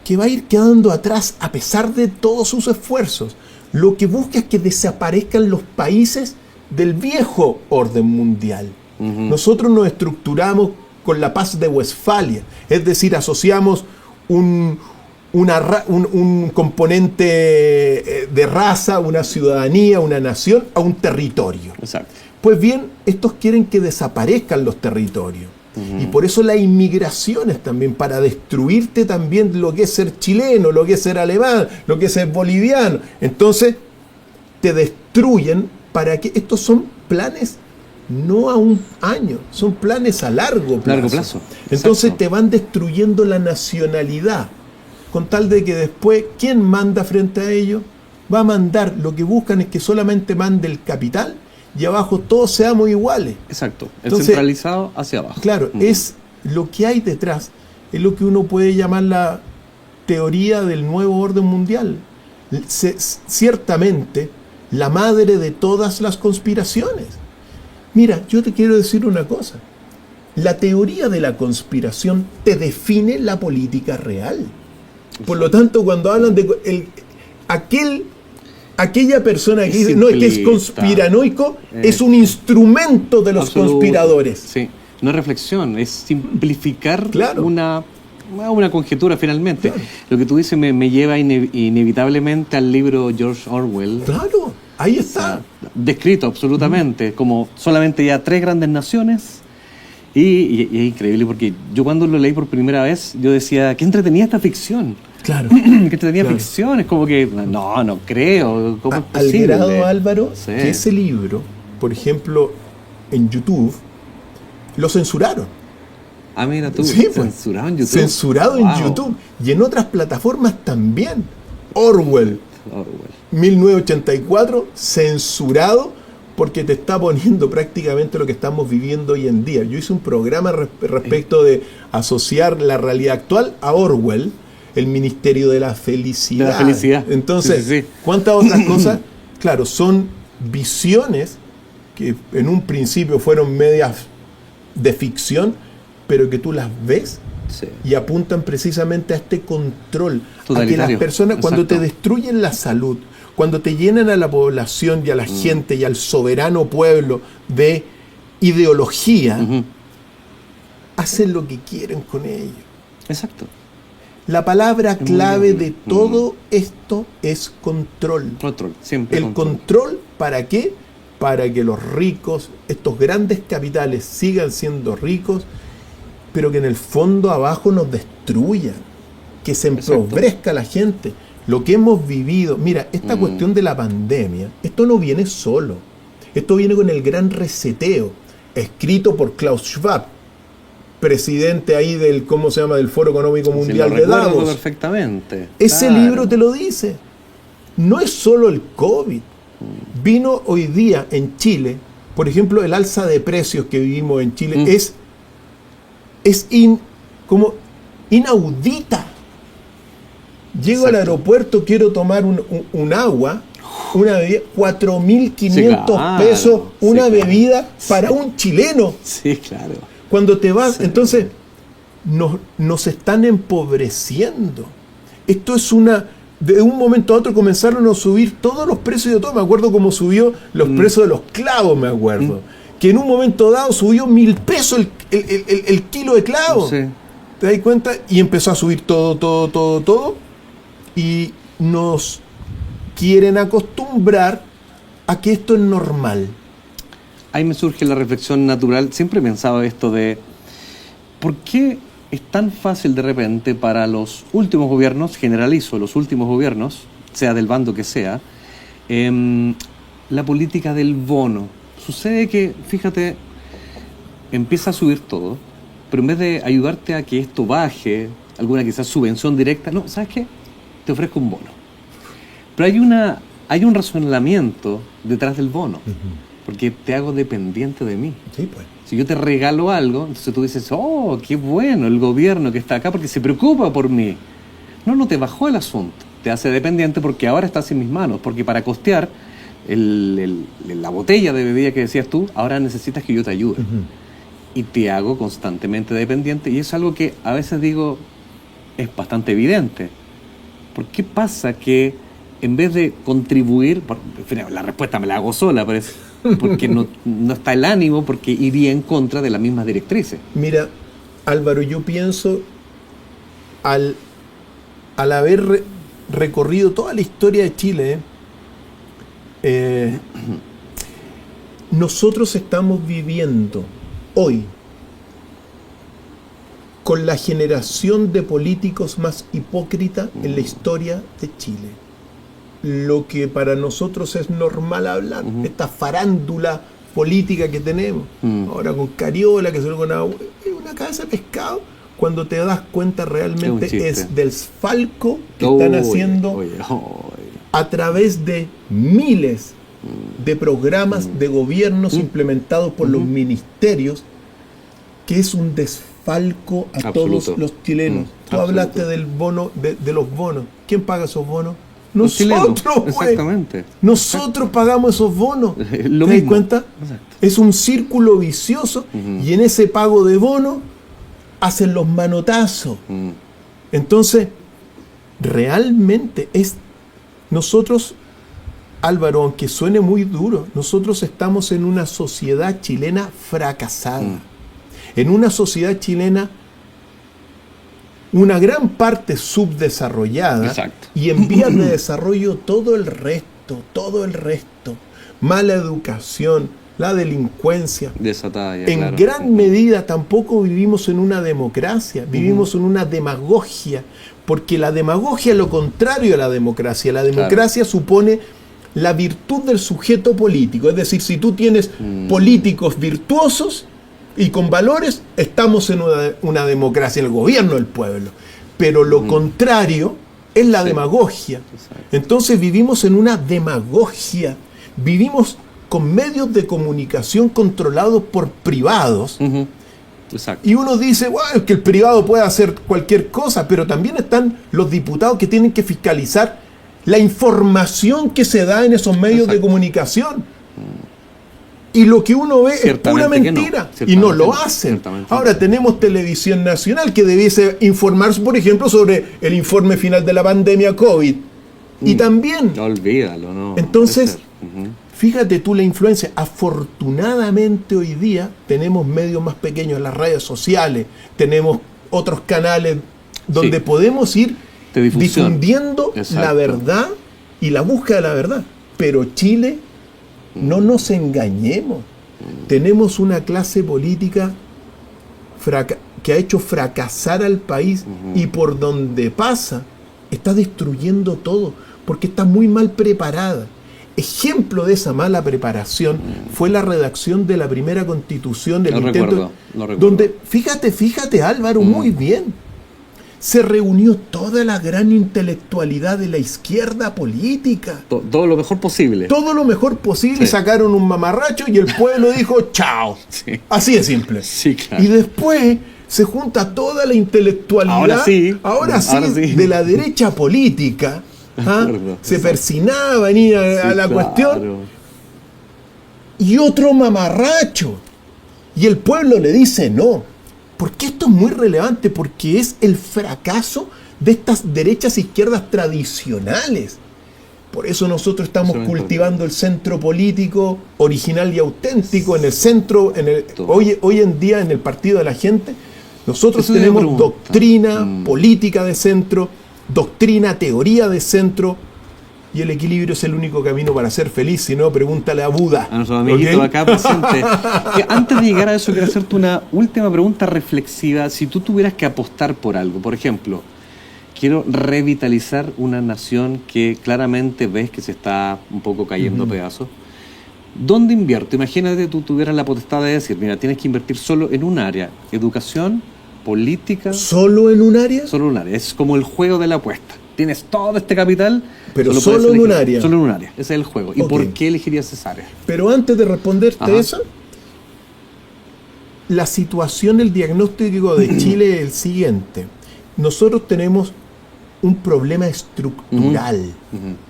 que va a ir quedando atrás a pesar de todos sus esfuerzos, lo que busca es que desaparezcan los países del viejo orden mundial. Nosotros nos estructuramos con la paz de Westfalia, es decir, asociamos un componente de raza, una ciudadanía, una nación, a un territorio. Exacto. Pues bien, estos quieren que desaparezcan los territorios. Y por eso la inmigración es también para destruirte también lo que es ser chileno, lo que es ser alemán, lo que es ser boliviano. Entonces, te destruyen para que estos son planes no a un año, son planes a largo plazo. Entonces Exacto. te van destruyendo la nacionalidad, con tal de que después, ¿quién manda frente a ello? Va a mandar, lo que buscan es que solamente mande el capital y abajo todos seamos iguales. Exacto. El Entonces, centralizado hacia abajo. Claro, es lo que hay detrás, es lo que uno puede llamar la teoría del nuevo orden mundial. Ciertamente, la madre de todas las conspiraciones. Mira, yo te quiero decir una cosa. La teoría de la conspiración te define la política real. Por lo tanto, cuando hablan de aquella persona que dice, no, es que es conspiranoico, es un instrumento de los Absoluto. conspiradores. Sí, no es reflexión, es simplificar Claro. una conjetura finalmente. Claro. Lo que tú dices me lleva inevitablemente al libro George Orwell. Claro, ahí está. Descrito absolutamente, como solamente ya 3 grandes naciones. Y es increíble porque yo cuando lo leí por primera vez, yo decía, qué entretenida esta ficción. Claro. Qué entretenida Claro. ficción. Es como que, no creo. ¿Cómo es Al posible? grado, Álvaro, Sí. que ese libro, por ejemplo, en YouTube, lo censuraron. Ah, mira tú, Sí, pues. censurado en YouTube. Censurado Wow. en YouTube. Y en otras plataformas también. Orwell, Orwell. 1984, censurado porque te está poniendo prácticamente lo que estamos viviendo hoy en día. Yo hice un programa respecto de asociar la realidad actual a Orwell, el Ministerio de la Felicidad. De la felicidad. Entonces, Sí, sí, sí. ¿cuántas otras cosas? Claro, son visiones que en un principio fueron medias de ficción, pero que tú las ves Sí. y apuntan precisamente a este control, a que las Totalitario. personas, cuando Exacto. te destruyen la salud, cuando te llenan a la población y a la gente y al soberano pueblo de ideología, Ujú. hacen lo que quieren con ello. Exacto. La palabra muy clave bien. de todo esto es control. Control, siempre. ¿El control para qué? Para que los ricos, estos grandes capitales, sigan siendo ricos, pero que en el fondo abajo nos destruyan, que se empobrezca la gente. Lo que hemos vivido, mira, esta cuestión de la pandemia, esto no viene solo, esto viene con el gran reseteo, escrito por Klaus Schwab, presidente ahí del, ¿cómo se llama?, del Foro Económico Mundial de Davos. Perfectamente. Ese Claro. libro te lo dice. No es solo el COVID. Vino hoy día en Chile, por ejemplo, el alza de precios que vivimos en Chile es como inaudita. Llego al aeropuerto, quiero tomar un agua, una bebida, 4.500 claro, pesos, una sí, claro. bebida para un chileno. Sí, claro. Cuando te vas, Sí. entonces nos están empobreciendo. Esto es de un momento a otro comenzaron a subir todos los precios de todo. Me acuerdo cómo subió los precios de los clavos, me acuerdo. Que en un momento dado subió 1.000 pesos el kilo de clavos. Sí. ¿Te das cuenta? Y empezó a subir todo. Y nos quieren acostumbrar a que esto es normal. Ahí me surge la reflexión natural. Siempre he pensado esto de ¿por qué es tan fácil de repente para los últimos gobiernos, generalizo, los últimos gobiernos, sea del bando que sea, la política del bono? Sucede que, fíjate, empieza a subir todo, pero en vez de ayudarte a que esto baje, alguna quizás subvención directa, no, ¿sabes qué? Te ofrezco un bono. Pero hay un razonamiento detrás del bono, porque te hago dependiente de mí. Sí, pues. Si yo te regalo algo, entonces tú dices, oh, qué bueno el gobierno que está acá porque se preocupa por mí. No te bajó el asunto. Te hace dependiente porque ahora estás en mis manos. Porque para costear la botella de bebida que decías tú, ahora necesitas que yo te ayude. Y te hago constantemente dependiente. Y es algo que a veces digo, es bastante evidente. ¿Por qué pasa que en vez de contribuir, la respuesta me la hago sola, parece, porque no está el ánimo, porque iría en contra de las mismas directrices? Mira, Álvaro, yo pienso al al haber recorrido toda la historia de Chile, nosotros estamos viviendo hoy con la generación de políticos más hipócrita en la historia de Chile. Lo que para nosotros es normal hablar, esta farándula política que tenemos, ahora con Cariola, que se lo con una cabeza de pescado, cuando te das cuenta realmente es del desfalco que están haciendo a través de miles de programas de gobiernos implementados por los ministerios, que es un desfalco a todos los chilenos. Tú hablaste del bono, de los bonos. ¿Quién paga esos bonos? Nosotros, exactamente. Nosotros pagamos esos bonos. ¿Te das cuenta? Exacto. Es un círculo vicioso y en ese pago de bonos hacen los manotazos. Entonces, realmente nosotros, Álvaro, aunque suene muy duro, nosotros estamos en una sociedad chilena fracasada. En una sociedad chilena, una gran parte subdesarrollada. Exacto. Y en vías de desarrollo todo el resto. Mala educación, la delincuencia. Desatada, en claro. Gran medida tampoco vivimos en una democracia, vivimos en una demagogia, porque la demagogia es lo contrario a la democracia. La democracia supone la virtud del sujeto político, es decir, si tú tienes políticos virtuosos y con valores, estamos en una democracia, el gobierno del pueblo. Pero lo contrario es la demagogia. Entonces vivimos en una demagogia, vivimos con medios de comunicación controlados por privados. Y uno dice, bueno, es que el privado puede hacer cualquier cosa, pero también están los diputados que tienen que fiscalizar la información que se da en esos medios de comunicación. Y lo que uno ve es pura mentira. Y no lo hacen. Ahora tenemos Televisión Nacional que debiese informar, por ejemplo, sobre el informe final de la pandemia COVID. Y también. No, olvídalo, no. Entonces, fíjate tú la influencia. Afortunadamente hoy día tenemos medios más pequeños, las redes sociales, tenemos otros canales donde podemos ir difundiendo la verdad y la búsqueda de la verdad. Pero Chile, no nos engañemos, tenemos una clase política que ha hecho fracasar al país y por donde pasa está destruyendo todo porque está muy mal preparada. Ejemplo de esa mala preparación fue la redacción de la primera constitución del intento, donde, fíjate Álvaro, muy bien, se reunió toda la gran intelectualidad de la izquierda política. Todo lo mejor posible. Todo lo mejor posible, sacaron un mamarracho y el pueblo dijo chao. Así de simple. Claro. Y después se junta toda la intelectualidad, ahora sí, de la derecha política. Se persinaba en ir a la cuestión. Y otro mamarracho. Y el pueblo le dice no. Porque esto es muy relevante, porque es el fracaso de estas derechas e izquierdas tradicionales. Por eso nosotros estamos cultivando el centro político original y auténtico, en el centro, hoy en día en el Partido de la Gente. Nosotros tenemos doctrina política de centro, doctrina, teoría de centro, y el equilibrio es el único camino para ser feliz. Si no, pregúntale a Buda. A nuestros amiguitos acá presentes. Antes de llegar a eso, quiero hacerte una última pregunta reflexiva. Si tú tuvieras que apostar por algo, por ejemplo, quiero revitalizar una nación que claramente ves que se está un poco cayendo a pedazos. ¿Dónde invierto? Imagínate tú tuvieras la potestad de decir, mira, tienes que invertir solo en un área, educación, política. ¿Solo en un área? Solo en un área. Es como el juego de la apuesta. Tienes todo este capital, pero solo en un área. Solo en un área. Ese es el juego. ¿Y por qué elegirías esa área? Pero antes de responderte eso, la situación, el diagnóstico de Chile es el siguiente. Nosotros tenemos un problema estructural,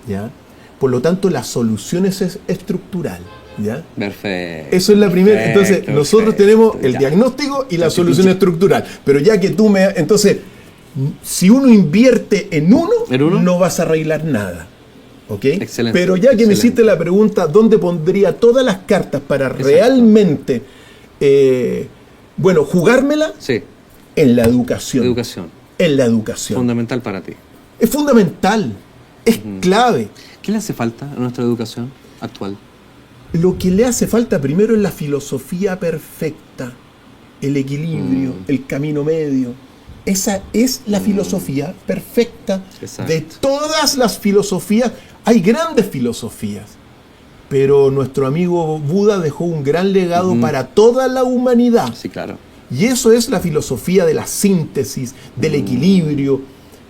¿ya? Por lo tanto, la solución es estructural, ¿ya? Perfecto. Eso es la primera. Entonces, nosotros tenemos el diagnóstico y la solución estructural. Pero ya que tú entonces, si uno invierte en uno, no vas a arreglar nada. ¿Ok? Excelente. Pero ya que me hiciste la pregunta, ¿dónde pondría todas las cartas para realmente, jugármela? Sí. En la educación. Educación. En la educación. Fundamental para ti. Es fundamental, es clave. ¿Qué le hace falta a nuestra educación actual? Lo que le hace falta primero es la filosofía perfecta, el equilibrio, el camino medio. Esa es la filosofía perfecta. Exacto. De todas las filosofías. Hay grandes filosofías, pero nuestro amigo Buda dejó un gran legado para toda la humanidad. Sí, claro. Y eso es la filosofía de la síntesis, del equilibrio,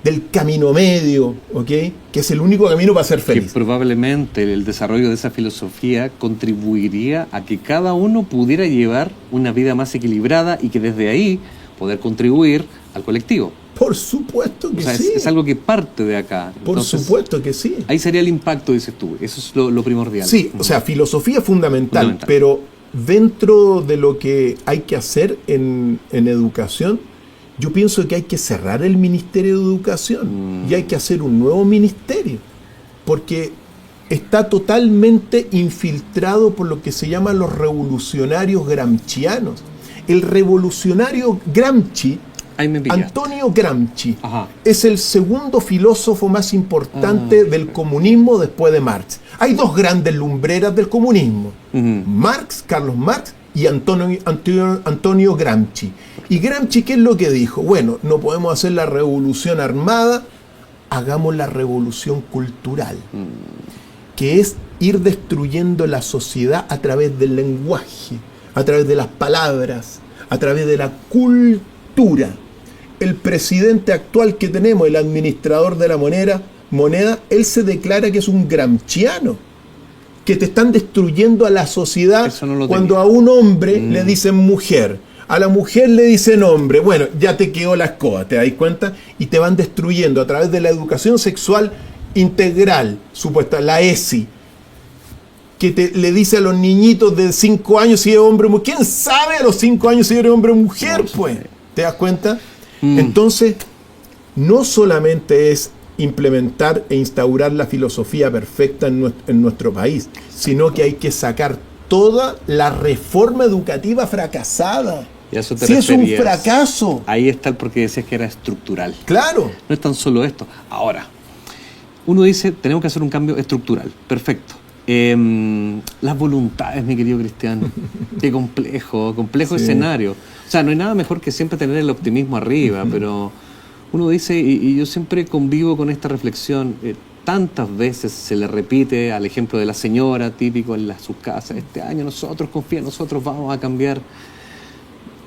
del camino medio, ¿ok? Que es el único camino para ser Que feliz. probablemente el desarrollo de esa filosofía contribuiría a que cada uno pudiera llevar una vida más equilibrada y que desde ahí poder contribuir al colectivo. Por supuesto que O sea, sí. es algo que parte de acá. Por Entonces, supuesto que sí. ahí sería el impacto, dices tú. Eso es lo primordial. Sí, o sea, filosofía fundamental, Fundamental. pero dentro de lo que hay que hacer en educación, yo pienso que hay que cerrar el Ministerio de Educación y hay que hacer un nuevo ministerio, porque está totalmente infiltrado por lo que se llaman los revolucionarios gramscianos. El revolucionario Gramsci, Ahí me pillaste. Antonio Gramsci, Ajá. es el segundo filósofo más importante del comunismo después de Marx. Hay dos grandes lumbreras del comunismo, Carlos Marx y Antonio Gramsci. Y Gramsci, ¿qué es lo que dijo? Bueno, no podemos hacer la revolución armada, hagamos la revolución cultural, que es ir destruyendo la sociedad a través del lenguaje, a través de las palabras, a través de la cultura. El presidente actual que tenemos, el administrador de la moneda, él se declara que es un gramsciano, que te están destruyendo a la sociedad. Eso no lo cuando tenía. a un hombre le dicen mujer, a la mujer le dicen hombre, bueno, ya te quedó la escoba, ¿te das cuenta? Y te van destruyendo a través de la educación sexual integral, supuesta, la ESI, que le dice a los niñitos de 5 años si es hombre o mujer. ¿Quién sabe a los 5 años si eres hombre o mujer? No sé. Pues, ¿te das cuenta? Entonces, no solamente es implementar e instaurar la filosofía perfecta en nuestro país, sino que hay que sacar toda la reforma educativa fracasada. Y a eso te Si es un referías. fracaso, Ahí está el porque decías que era estructural. claro. No es tan solo esto. Ahora, uno dice, tenemos que hacer un cambio estructural. Perfecto. Las voluntades, mi querido Cristian. Qué complejo Sí. escenario. O sea, no hay nada mejor que siempre tener el optimismo arriba, pero uno dice, y yo siempre convivo con esta reflexión, tantas veces se le repite al ejemplo de la señora típico en sus casas, este año nosotros confía, nosotros vamos a cambiar.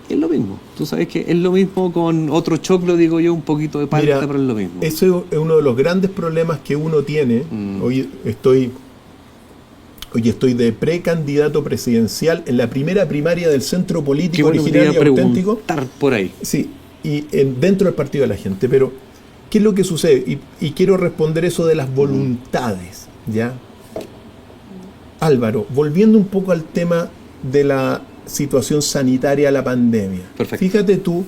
Es lo mismo. Tú sabes que es lo mismo con otro choclo, digo yo, un poquito de palta, Mira, pero es lo mismo. ese es uno de los grandes problemas que uno tiene. Hoy estoy de precandidato presidencial en la primera primaria del Centro Qué Político bueno que te Original iba y a Auténtico. preguntar por ahí. Sí, y dentro del Partido de la Gente. Pero, ¿qué es lo que sucede? Y quiero responder eso de las voluntades, ¿ya? Álvaro, volviendo un poco al tema de la situación sanitaria, la pandemia. Perfecto. Fíjate tú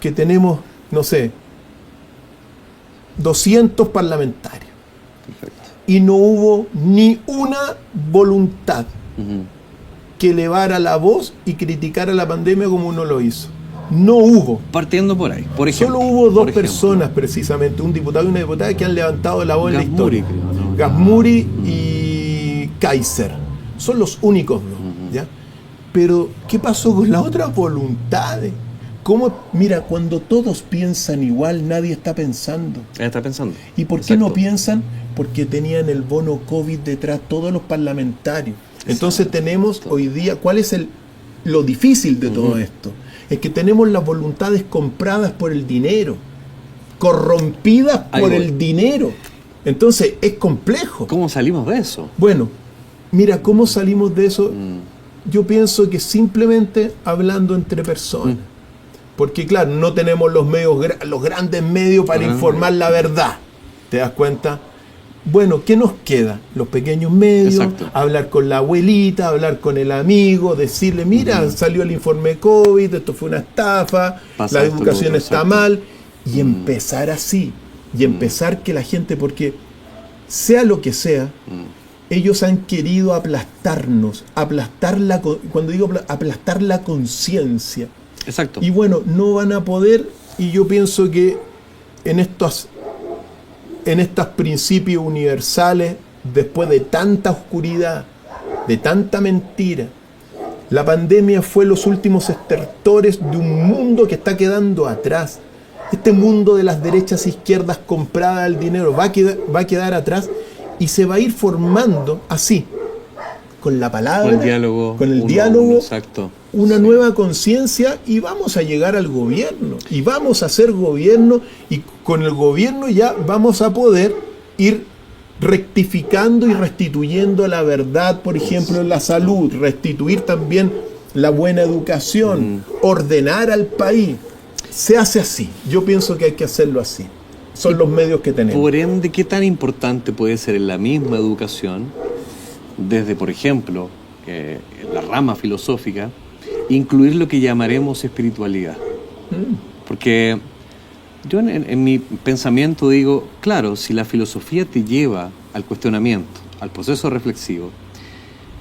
que tenemos, no sé, 200 parlamentarios. Perfecto. Y no hubo ni una voluntad que elevara la voz y criticara la pandemia como uno lo hizo. No hubo. Partiendo por ahí, por ejemplo. Solo hubo dos por ejemplo. personas, precisamente, un diputado y una diputada, que han levantado la voz en la Gasmuri, historia. creo, ¿no? Gasmuri y Kaiser. Son los únicos dos, ¿ya? Pero, ¿qué pasó con las otras voluntades? ¿Cómo? Mira, cuando todos piensan igual, nadie está pensando. Ella está pensando. ¿Y por qué Exacto. no piensan? Porque tenían el bono COVID detrás todos los parlamentarios. Entonces tenemos hoy día, ¿cuál es lo difícil de todo esto? Es que tenemos las voluntades compradas por el dinero, corrompidas Ahí por voy. el dinero. Entonces es complejo. ¿Cómo salimos de eso? Bueno, mira, ¿cómo salimos de eso? Yo pienso que simplemente hablando entre personas. Porque claro, no tenemos los medios, los grandes medios para Los grandes informar la verdad. ¿Te das cuenta? Bueno, ¿qué nos queda? Los pequeños medios, Exacto. hablar con la abuelita, hablar con el amigo, decirle, mira, salió el informe COVID, esto fue una estafa, Pasa la esto, educación lo otro, está exacto. mal, y empezar así, y empezar que la gente, porque sea lo que sea, ellos han querido aplastarnos, cuando digo aplastar la conciencia. Exacto. Y bueno, no van a poder, y yo pienso que en estos en estos principios universales después de tanta oscuridad, de tanta mentira. La pandemia fue los últimos estertores de un mundo que está quedando atrás. Este mundo de las derechas e izquierdas compradas al dinero va a quedar atrás y se va a ir formando así, con la palabra, con el diálogo, exacto. Una nueva conciencia, y vamos a llegar al gobierno, y vamos a hacer gobierno, y con el gobierno ya vamos a poder ir rectificando y restituyendo la verdad, por ejemplo, en la salud, restituir también la buena educación, ordenar al país. Se hace así. Yo pienso que hay que hacerlo así. Son los medios que tenemos. Por ende, ¿qué tan importante puede ser en la misma educación, desde, por ejemplo, la rama filosófica, incluir lo que llamaremos espiritualidad? Porque yo en mi pensamiento digo, claro, si la filosofía te lleva al cuestionamiento, al proceso reflexivo,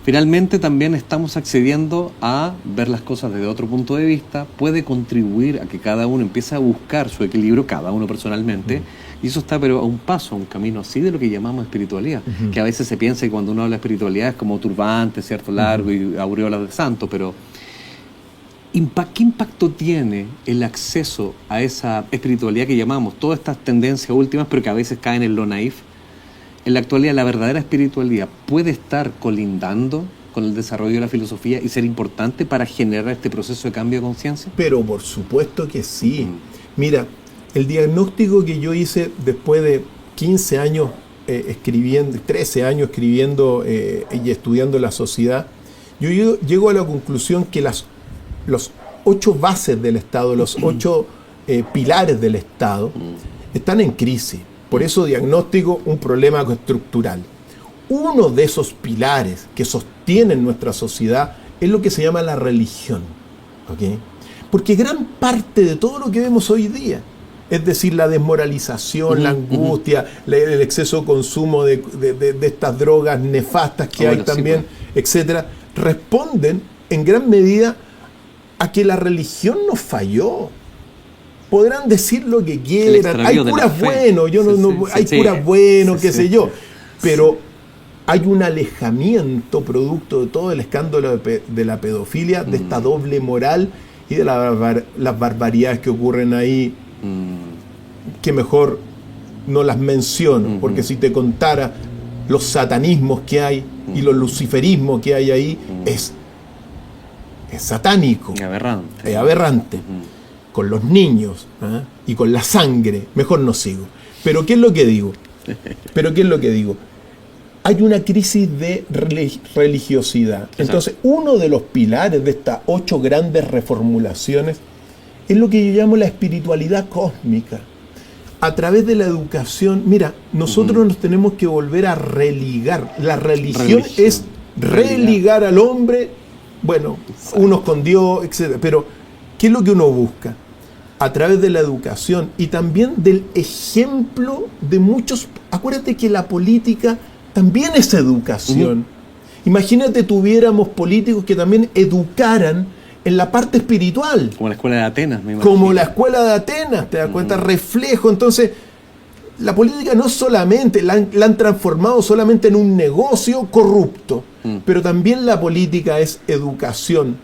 finalmente también estamos accediendo a ver las cosas desde otro punto de vista, puede contribuir a que cada uno empiece a buscar su equilibrio, cada uno personalmente, y eso está pero a un paso, a un camino así de lo que llamamos espiritualidad, que a veces se piensa que cuando uno habla de espiritualidad es como turbante, cierto, largo y aureolas de santo, pero ¿qué impacto tiene el acceso a esa espiritualidad que llamamos todas estas tendencias últimas, pero que a veces caen en lo naif? En la actualidad, la verdadera espiritualidad puede estar colindando con el desarrollo de la filosofía y ser importante para generar este proceso de cambio de conciencia. Pero por supuesto que sí. Mira, el diagnóstico que yo hice después de 15 años escribiendo, 13 años escribiendo y estudiando la sociedad, yo llego a la conclusión que los 8 bases del Estado, los 8 pilares del Estado, están en crisis. Por eso diagnostico un problema estructural. Uno de esos pilares que sostienen nuestra sociedad es lo que se llama la religión. ¿Okay? Porque gran parte de todo lo que vemos hoy día, es decir, la desmoralización, la angustia, el exceso de consumo de estas drogas nefastas que hay también, etcétera, responden en gran medida a que la religión nos falló. Podrán decir lo que quieran, hay curas buenos, hay curas buenos, qué sé yo, pero hay un alejamiento producto de todo el escándalo de la pedofilia, de esta doble moral y de las barbaridades que ocurren ahí, que mejor no las menciono, porque si te contara los satanismos que hay y los luciferismos que hay ahí, es satánico, es aberrante. Con los niños y con la sangre, mejor no sigo. Pero ¿qué es lo que digo? Hay una crisis de religiosidad. Exacto. Entonces, uno de los pilares de estas 8 grandes reformulaciones es lo que yo llamo la espiritualidad cósmica. A través de la educación, mira, nosotros nos tenemos que volver a religar. La religión es religar al hombre, bueno, unos con Dios, etc. Pero, ¿qué es lo que uno busca? A través de la educación y también del ejemplo de muchos. Acuérdate que la política también es educación. Imagínate tuviéramos políticos que también educaran en la parte espiritual. Como la escuela de Atenas, me imagino. Como la escuela de Atenas, te das cuenta, reflejo. Entonces, la política no solamente, la han transformado solamente en un negocio corrupto, pero también la política es educación.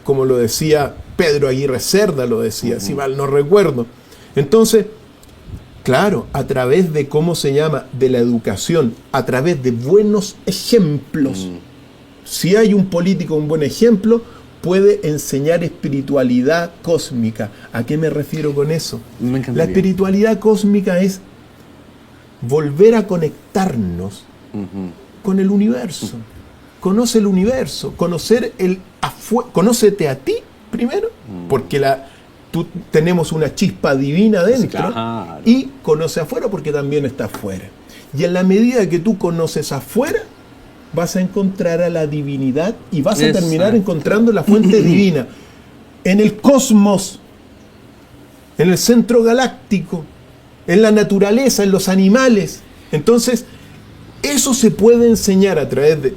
Como lo decía Pedro Aguirre Cerda, lo decía, si mal no recuerdo. Entonces, claro, a través de, ¿cómo se llama?, de la educación, a través de buenos ejemplos. Si hay un político, un buen ejemplo, puede enseñar espiritualidad cósmica. ¿A qué me refiero con eso? La espiritualidad cósmica es volver a conectarnos con el universo. Conoce el universo, conócete a ti primero, porque tenemos una chispa divina dentro, claro. Y conoce afuera porque también está afuera. Y en la medida que tú conoces afuera, vas a encontrar a la divinidad y vas a terminar encontrando la fuente divina en el cosmos, en el centro galáctico, en la naturaleza, en los animales. Entonces, eso se puede enseñar a través de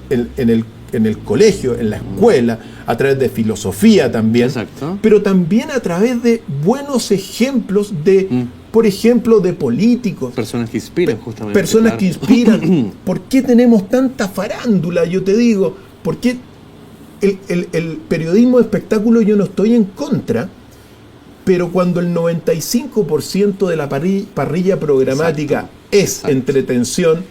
en el colegio, en la escuela, a través de filosofía también, pero también a través de buenos ejemplos de por ejemplo, de políticos. Personas que inspiran, justamente. Personas claro. que inspiran. ¿Por qué tenemos tanta farándula? Yo te digo, ¿por qué el periodismo de espectáculo yo no estoy en contra? Pero cuando el 95% de la parrilla programática es entretención,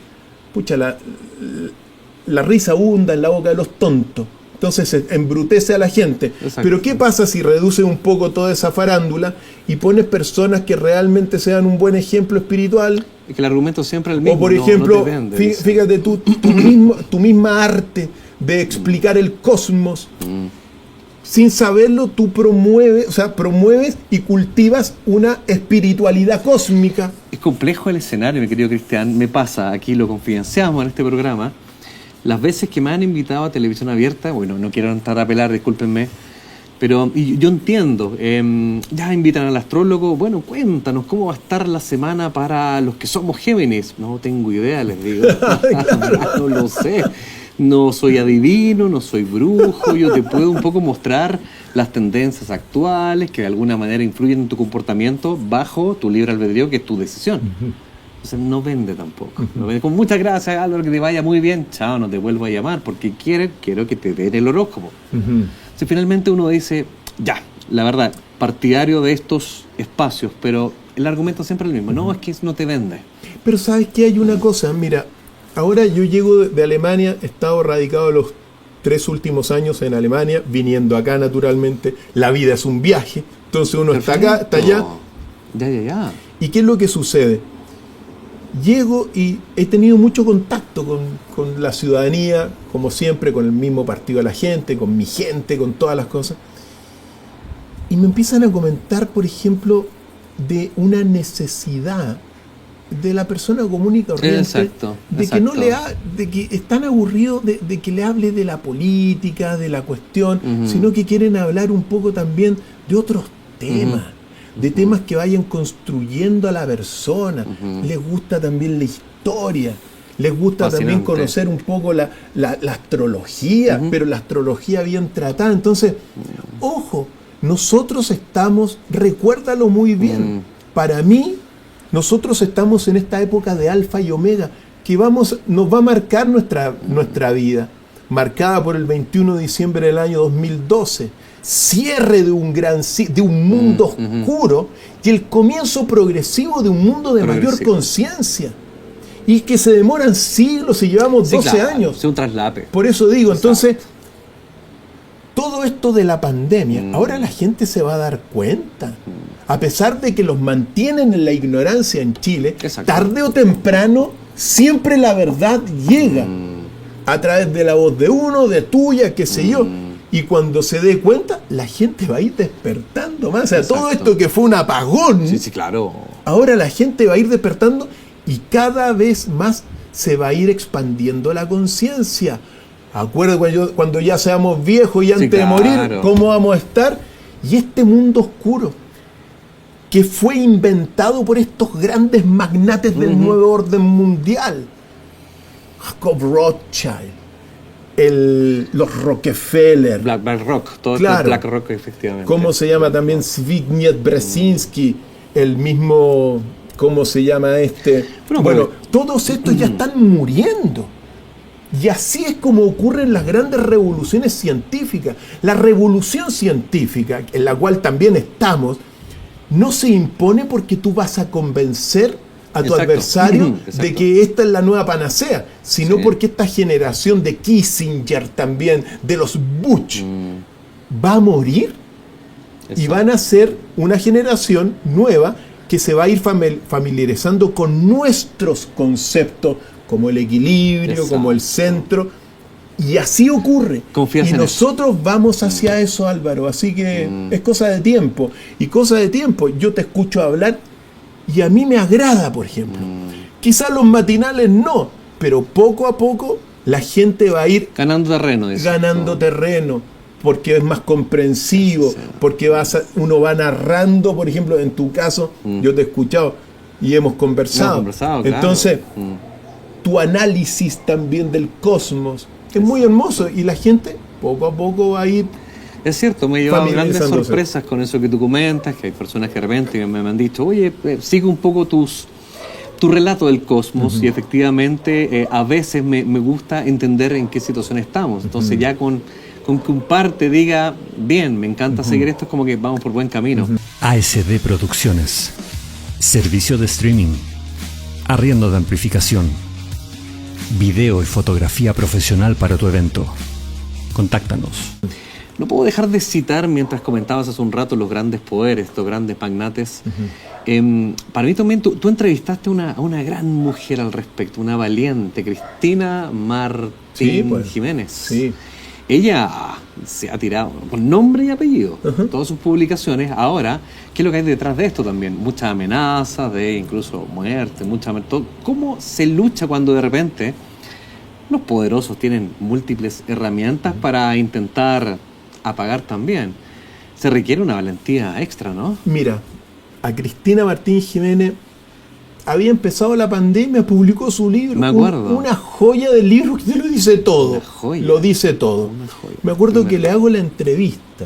pucha, la risa abunda en la boca de los tontos. Entonces se embrutece a la gente. Exacto. Pero ¿qué pasa si reduces un poco toda esa farándula y pones personas que realmente sean un buen ejemplo espiritual? Es que el argumento siempre es el mismo. O por no ejemplo, te vende, fíjate tu misma arte de explicar el cosmos. Sin saberlo, tú promueves y cultivas una espiritualidad cósmica. Es complejo el escenario, mi querido Cristian. Me pasa, aquí lo confidenciamos en este programa, las veces que me han invitado a televisión abierta, bueno, no quiero entrar a pelar, discúlpenme, pero yo entiendo, ya invitan al astrólogo, bueno, cuéntanos cómo va a estar la semana para los que somos Géminis. No tengo idea, les digo. No lo sé. No soy adivino, no soy brujo, yo te puedo un poco mostrar las tendencias actuales que de alguna manera influyen en tu comportamiento bajo tu libre albedrío, que es tu decisión. Entonces no vende tampoco. No vende. Con muchas gracias, Álvaro, que te vaya muy bien. Chao, no te vuelvo a llamar porque quiero que te den el horóscopo. Entonces finalmente uno dice, ya, la verdad, partidario de estos espacios, pero el argumento siempre es el mismo. No, es que no te vende. Pero ¿sabes qué? Hay una cosa, mira, ahora yo llego de Alemania, he estado radicado los 3 últimos años en Alemania, viniendo acá naturalmente. La vida es un viaje, entonces uno está acá, está allá. Ya. ¿Y qué es lo que sucede? Llego y he tenido mucho contacto con la ciudadanía, como siempre, con el mismo partido de la gente, con mi gente, con todas las cosas. Y me empiezan a comentar, por ejemplo, de una necesidad de la persona común y corriente, que no de que están aburridos de que le hable de la política, de la cuestión, sino que quieren hablar un poco también de otros temas, de temas que vayan construyendo a la persona. Les gusta también la historia, les gusta también conocer un poco la astrología, pero la astrología bien tratada. Entonces, ojo, nosotros estamos, recuérdalo muy bien, para mí, nosotros estamos en esta época de alfa y omega que nos va a marcar nuestra vida, marcada por el 21 de diciembre del año 2012, cierre de un mundo oscuro y el comienzo progresivo de un mundo de mayor conciencia, y que se demoran siglos y llevamos 12 años. Es un traslape. Por eso digo, entonces, todo esto de la pandemia, ahora la gente se va a dar cuenta. A pesar de que los mantienen en la ignorancia en Chile, tarde o temprano siempre la verdad llega a través de la voz de uno, de tuya, qué sé yo. Y cuando se dé cuenta, la gente va a ir despertando más. O sea, todo esto que fue un apagón, claro. Ahora la gente va a ir despertando y cada vez más se va a ir expandiendo la conciencia. Acuérdate cuando ya seamos viejos y antes de morir, ¿cómo vamos a estar? Y este mundo oscuro, que fue inventado por estos grandes magnates del nuevo orden mundial, Jacob Rothschild, los Rockefeller, BlackRock, todo claro, esto es BlackRock, efectivamente. ¿Cómo se llama también? Zbigniew Brzezinski, el mismo, ¿cómo se llama este? Bueno, todos estos ya están muriendo. Y así es como ocurren las grandes revoluciones científicas. La revolución científica, en la cual también estamos, no se impone porque tú vas a convencer a tu adversario de que esta es la nueva panacea, sino porque esta generación de Kissinger también, de los Bush, va a morir y van a ser una generación nueva que se va a ir familiarizando con nuestros conceptos, como el equilibrio, como el centro, y así ocurre. Y nosotros vamos hacia eso, Álvaro, así que es cosa de tiempo. Y cosa de tiempo, yo te escucho hablar y a mí me agrada, por ejemplo. Quizás los matinales no, pero poco a poco la gente va a ir ganando terreno, porque es más comprensivo, porque uno va narrando, por ejemplo, en tu caso, yo te he escuchado y hemos conversado. Entonces, tu análisis también del cosmos es muy hermoso y la gente poco a poco va a ir Es cierto, me he llevado grandes familiarizándose. sorpresas con eso que tú comentas, que hay personas que de repente me han dicho, oye, sigue un poco tu relato del cosmos y efectivamente a veces me gusta entender en qué situación estamos. Entonces ya con que un par te diga, bien, me encanta seguir esto, es como que vamos por buen camino. ASD Producciones. Servicio de streaming. Arriendo de amplificación. Video y fotografía profesional para tu evento. Contáctanos. No puedo dejar de citar, mientras comentabas hace un rato, los grandes poderes, estos grandes magnates. Para mí también, tú entrevistaste a una gran mujer al respecto, una valiente, Cristina Martín Sí, pues. Jiménez. Sí. Ella se ha tirado con nombre y apellido todas sus publicaciones. Ahora, ¿qué es lo que hay detrás de esto también? Muchas amenazas de incluso muerte, ¿Cómo se lucha cuando de repente los poderosos tienen múltiples herramientas para intentar apagar también? Se requiere una valentía extra, ¿no? Mira, a Cristina Martín Jiménez había empezado la pandemia, publicó su libro. Me acuerdo. Una joya del libro que te lo dice todo. Una joya. Lo dice todo. Una joya. Me acuerdo que Tremendo. le hago la entrevista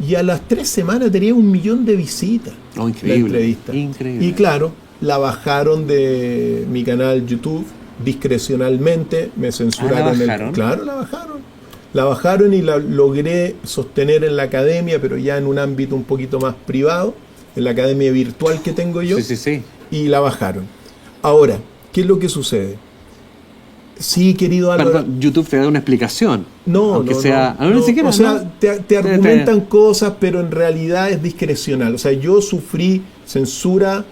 y a las 3 semanas tenía 1 millón de visitas. Oh, increíble. La entrevista. Increíble. Y claro, la bajaron de mi canal YouTube discrecionalmente, me censuraron. ¿la bajaron? Claro, la bajaron. La bajaron y la logré sostener en la academia, pero ya en un ámbito un poquito más privado, en la academia virtual que tengo yo. Sí. Y la bajaron. Ahora, ¿qué es lo que sucede? Sí, querido Álvaro. Perdón, YouTube te da una explicación. No, aunque no, sea. no, Ni no. siquiera. O sea, ¿no? te argumentan cosas, pero en realidad es discrecional. O sea, yo sufrí censura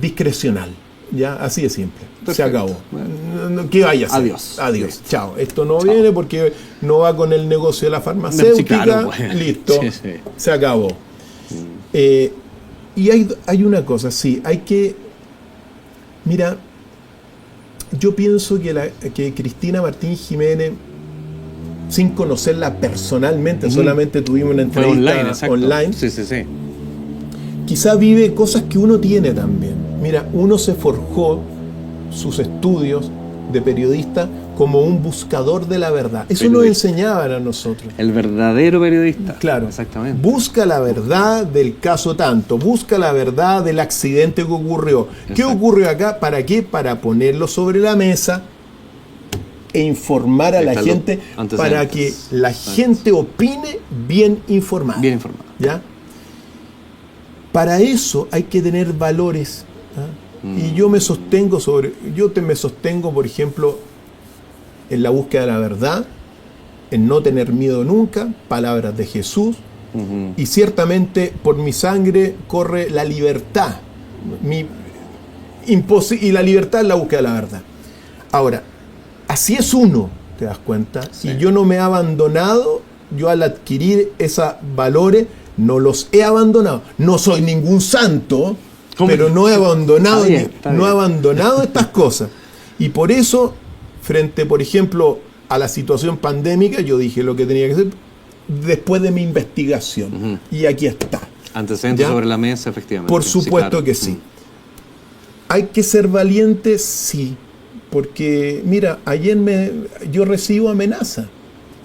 discrecional. Ya, así de simple. Se Perfecto. acabó. Bueno. ¿Qué vaya a hacer? Adiós. Adiós. Listo. Chao. Esto no Chao. viene porque no va con el negocio de la farmacéutica. Sí, claro, pues. Listo. Sí. Se acabó. Y hay una cosa, sí, hay que... Mira, yo pienso que Cristina Martín Jiménez, sin conocerla personalmente, solamente tuvimos una Fue entrevista online, exacto. online, Sí. quizá vive cosas que uno tiene también. Mira, uno se forjó sus estudios de periodista como un buscador de la verdad. Eso nos Periodista. enseñaban a nosotros. El verdadero periodista. Claro, Exactamente. busca la verdad del caso tanto, busca la verdad del accidente que ocurrió. ¿Qué Exacto. ocurrió acá? ¿Para qué? Para ponerlo sobre la mesa e informar a la Está gente, antecedentes. para que la gente opine bien informada. Bien informado. ¿Ya? Para eso hay que tener valores. Y yo me sostengo me sostengo, por ejemplo, en la búsqueda de la verdad, en no tener miedo nunca, palabras de Jesús, y ciertamente por mi sangre corre la libertad. Y la libertad es la búsqueda de la verdad. Ahora, así es uno, ¿te das cuenta? Sí. Y yo no me he abandonado, yo al adquirir esos valores, no los he abandonado. No soy ningún santo, ¿Cómo? pero no he abandonado, Está bien. no he abandonado estas cosas. Y por eso, frente, por ejemplo, a la situación pandémica, yo dije lo que tenía que hacer después de mi investigación. Y aquí está. Antecedentes ¿Ya? sobre la mesa, efectivamente. Por Sí, supuesto claro. que sí. ¿Hay que ser valiente? Sí. Porque, mira, yo recibo amenaza.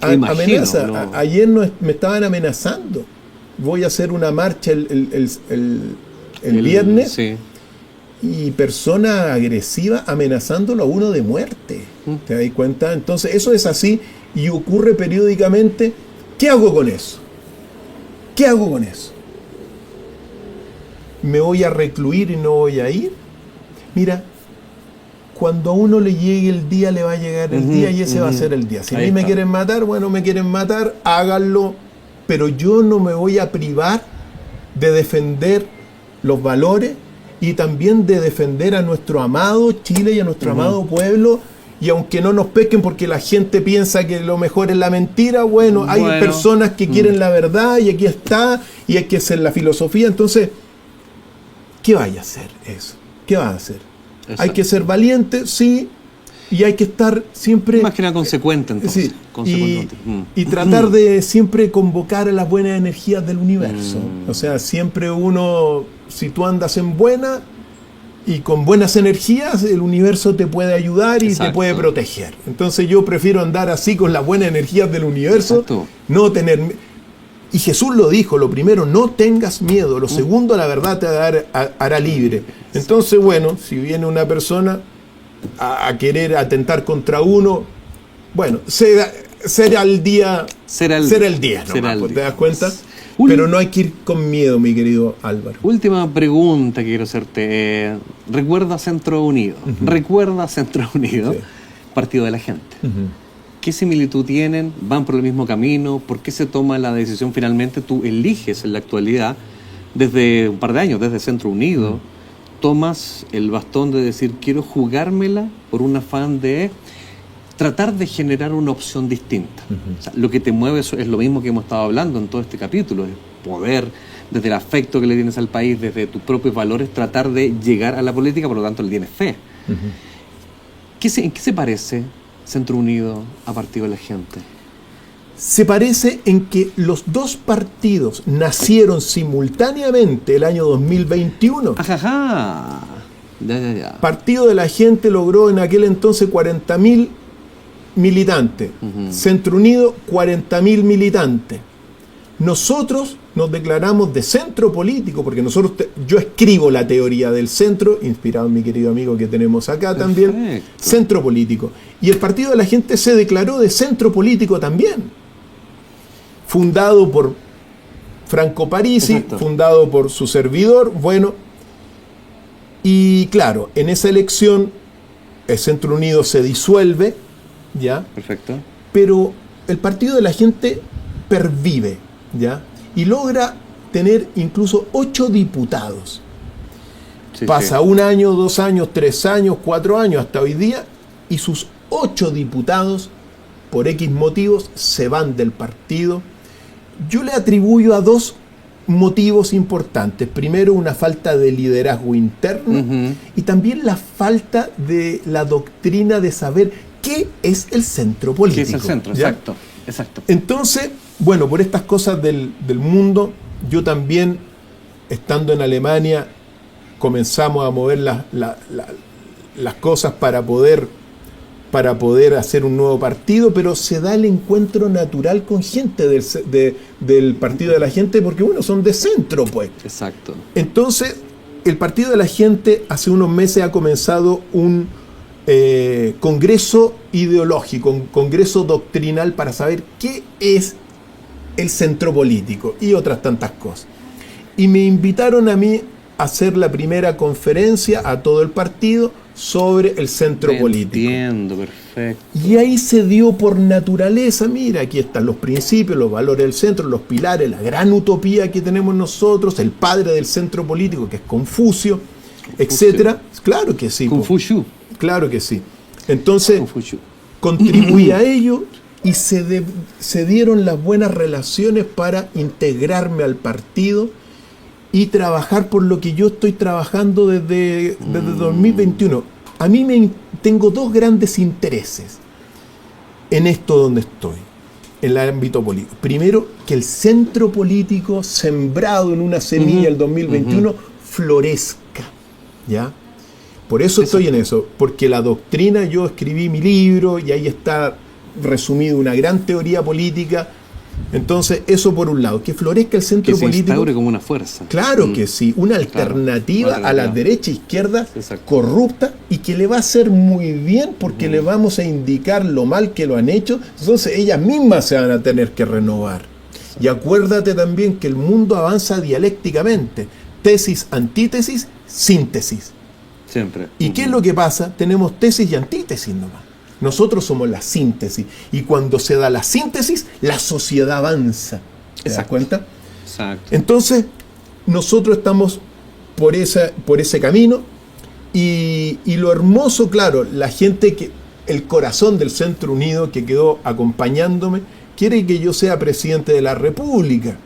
Me imagino, Amenaza. no. Ayer me estaban amenazando. Voy a hacer una marcha el viernes Sí. y personas agresivas amenazándolo a uno de muerte. ¿Te das cuenta? Entonces, eso es así y ocurre periódicamente. ¿Qué hago con eso? ¿Qué hago con eso? ¿Me voy a recluir y no voy a ir? Mira, cuando a uno le llegue el día, le va a llegar el día y ese va a ser el día. Si a Ahí mí me está. quieren matar, bueno, me quieren matar, háganlo. Pero yo no me voy a privar de defender los valores y también de defender a nuestro amado Chile y a nuestro amado pueblo. Y aunque no nos pesquen porque la gente piensa que lo mejor es la mentira, bueno, hay personas que quieren la verdad y aquí está, y hay que hacer la filosofía. Entonces, ¿qué vaya a hacer eso? ¿Qué va a hacer? Exacto. Hay que ser valiente, sí, y hay que estar siempre... Más que nada consecuente, entonces. Sí, Consecuente. y tratar de siempre convocar a las buenas energías del universo. O sea, siempre uno, si tú andas en buena, y con buenas energías el universo te puede ayudar y Exacto. te puede proteger. Entonces yo prefiero andar así con las buenas energías del universo, Exacto. no tener... Y Jesús lo dijo, lo primero, no tengas miedo, lo segundo, la verdad te hará libre. Entonces, bueno, si viene una persona a querer atentar contra uno, bueno, será el día, Será el día, será nomás, el pues, día. ¿te das cuenta? Un- Pero no hay que ir con miedo, mi querido Álvaro. Última pregunta que quiero hacerte. ¿Recuerda Centro Unido? ¿Recuerda Centro Unido? Sí. Partido de la Gente. ¿Qué similitud tienen? ¿Van por el mismo camino? ¿Por qué se toma la decisión finalmente? Tú eliges en la actualidad, desde un par de años, desde Centro Unido, tomas el bastón de decir, quiero jugármela por un afán de tratar de generar una opción distinta. O sea, lo que te mueve es lo mismo que hemos estado hablando en todo este capítulo, es poder, desde el afecto que le tienes al país, desde tus propios valores, tratar de llegar a la política, por lo tanto le tienes fe. ¿En qué se parece Centro Unido a Partido de la Gente? Se parece en que los dos partidos nacieron simultáneamente el año 2021. Ajaja. Ya. Partido de la Gente logró en aquel entonces 40.000 militantes. Centro Unido, 40.000 militantes. Nosotros nos declaramos de centro político, porque yo escribo la teoría del centro, inspirado en mi querido amigo que tenemos acá también, Perfecto. centro político. Y el Partido de la Gente se declaró de centro político también. Fundado por Franco Parisi, Exacto. fundado por su servidor, bueno. Y claro, en esa elección el Centro Unido se disuelve, ¿ya? Perfecto. Pero el Partido de la Gente pervive, ¿ya? Y logra tener incluso 8 diputados. Sí, Pasa sí. 1 año, 2 años, 3 años, 4 años hasta hoy día, y sus 8 diputados, por X motivos, se van del partido. Yo le atribuyo a 2 motivos importantes. Primero, una falta de liderazgo interno y también la falta de la doctrina de saber qué es el centro político. ¿Qué es el centro? ¿Ya? Exacto. Entonces, bueno, por estas cosas del mundo, yo también, estando en Alemania, comenzamos a mover las cosas para poder hacer un nuevo partido, pero se da el encuentro natural con gente del Partido de la Gente, porque bueno, son de centro, pues. Exacto. Entonces, el Partido de la Gente hace unos meses ha comenzado un congreso ideológico, un congreso doctrinal para saber qué es el centro político y otras tantas cosas. Y me invitaron a mí a hacer la primera conferencia a todo el partido sobre el centro político. Entiendo, perfecto. Y ahí se dio por naturaleza, mira, aquí están los principios, los valores del centro, los pilares, la gran utopía que tenemos nosotros, el padre del centro político, que es Confucio, etcétera. Claro que sí. Confucio. Claro que sí. Entonces, Confucio. contribuí a ello y se dieron las buenas relaciones para integrarme al partido y trabajar por lo que yo estoy trabajando desde 2021. A mí tengo 2 grandes intereses en esto donde estoy, en el ámbito político. Primero, que el centro político sembrado en una semilla el 2021 florezca, ¿ya? Por eso estoy en eso, porque la doctrina, yo escribí mi libro y ahí está resumido una gran teoría política. Entonces, eso por un lado, que florezca el centro Que se político. instaure como una fuerza. Claro que sí, una alternativa Claro. a la derecha e izquierda Exacto. corrupta y que le va a hacer muy bien porque le vamos a indicar lo mal que lo han hecho. Entonces, ellas mismas se van a tener que renovar. Y acuérdate también que el mundo avanza dialécticamente. Tesis, antítesis, síntesis. Siempre. ¿Y qué es lo que pasa? Tenemos tesis y antítesis nomás. Nosotros somos la síntesis. Y cuando se da la síntesis, la sociedad avanza. ¿Te das Exacto. cuenta? Exacto. Entonces, nosotros estamos por ese camino. Y lo hermoso, claro, la gente el corazón del Centro Unido que quedó acompañándome, quiere que yo sea presidente de la República.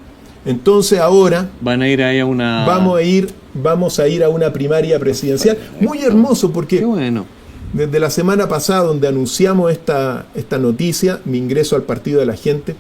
Entonces ahora Van a ir ahí a una... vamos a ir a una primaria presidencial. Muy hermoso porque Qué bueno. desde la semana pasada, donde anunciamos esta noticia, mi ingreso al Partido de la Gente,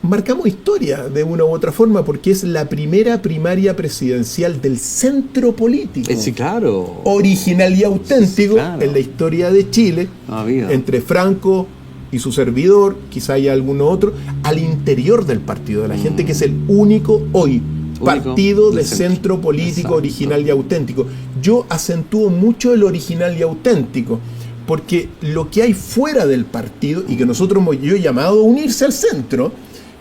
marcamos historia de una u otra forma porque es la primera primaria presidencial del centro político. Sí, claro. Original y auténtico, Sí, claro. en la historia de Chile, No había. entre Franco y su servidor, quizá haya alguno otro, al interior del Partido de la Gente, que es el único hoy partido de del centro político. Exacto. Original y auténtico. Yo acentúo mucho el original y auténtico, porque lo que hay fuera del partido, y que nosotros yo he llamado a unirse al centro,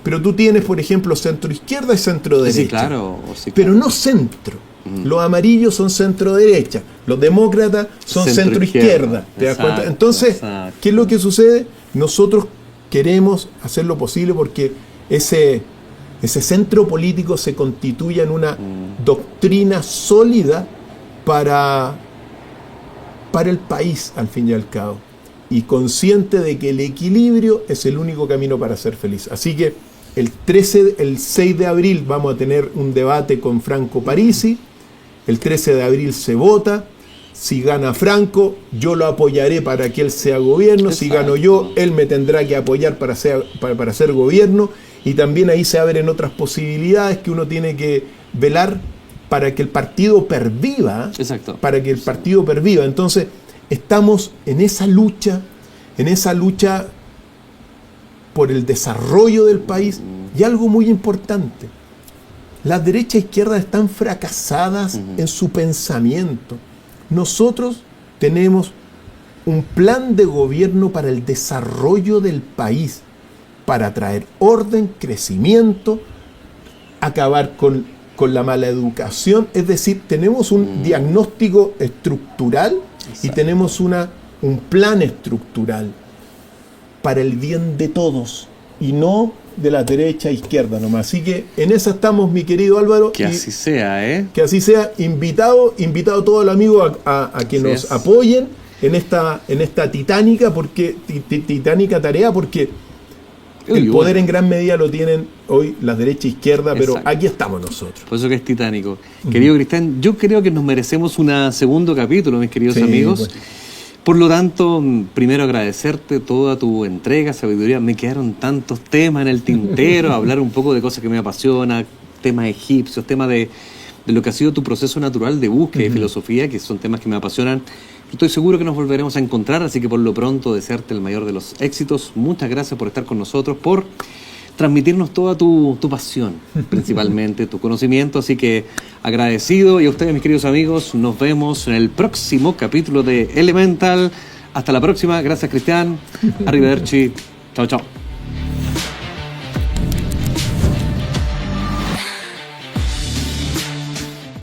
pero tú tienes, por ejemplo, centro izquierda y centro derecha. Sí, claro. Sí, Pero claro. no centro. Los amarillos son centro derecha, los demócratas son centro izquierda. ¿Te das Exacto, cuenta? Entonces, exacto. ¿qué es lo que sucede? Nosotros queremos hacer lo posible porque ese centro político se constituya en una doctrina sólida para el país, al fin y al cabo. Y consciente de que el equilibrio es el único camino para ser feliz. Así que el 6 de abril vamos a tener un debate con Franco Parisi. El 13 de abril se vota. Si gana Franco, yo lo apoyaré para que él sea gobierno. Si Exacto. gano yo, él me tendrá que apoyar para ser gobierno. Y también ahí se abren otras posibilidades que uno tiene que velar para que el partido perviva. Exacto. Para que el partido perviva. Entonces, estamos en esa lucha por el desarrollo del país. Y algo muy importante, las derechas e izquierdas están fracasadas en su pensamiento. Nosotros tenemos un plan de gobierno para el desarrollo del país, para traer orden, crecimiento, acabar con la mala educación. Es decir, tenemos un diagnóstico estructural y tenemos un plan estructural para el bien de todos y no de la derecha a izquierda nomás. Así que en esa estamos, mi querido Álvaro. Que así sea, ¿eh? Que así sea. Invitado a todos los amigos a que Así nos es. apoyen en esta titánica titánica tarea, porque Uy, el poder bueno. en gran medida lo tienen hoy la derecha e izquierda, pero Exacto. aquí estamos nosotros. Por eso que es titánico. Querido Cristian, yo creo que nos merecemos un segundo capítulo, mis queridos Sí, amigos. pues. Por lo tanto, primero agradecerte toda tu entrega, sabiduría. Me quedaron tantos temas en el tintero, hablar un poco de cosas que me apasionan, temas egipcios, temas de lo que ha sido tu proceso natural de búsqueda y filosofía, que son temas que me apasionan. Estoy seguro que nos volveremos a encontrar, así que por lo pronto desearte el mayor de los éxitos. Muchas gracias por estar con nosotros, por transmitirnos toda tu pasión, principalmente tu conocimiento. Así que agradecido, y a ustedes, mis queridos amigos, nos vemos en el próximo capítulo de Elemental. Hasta la próxima. Gracias, Cristian. Arrivederci. Chao, chao.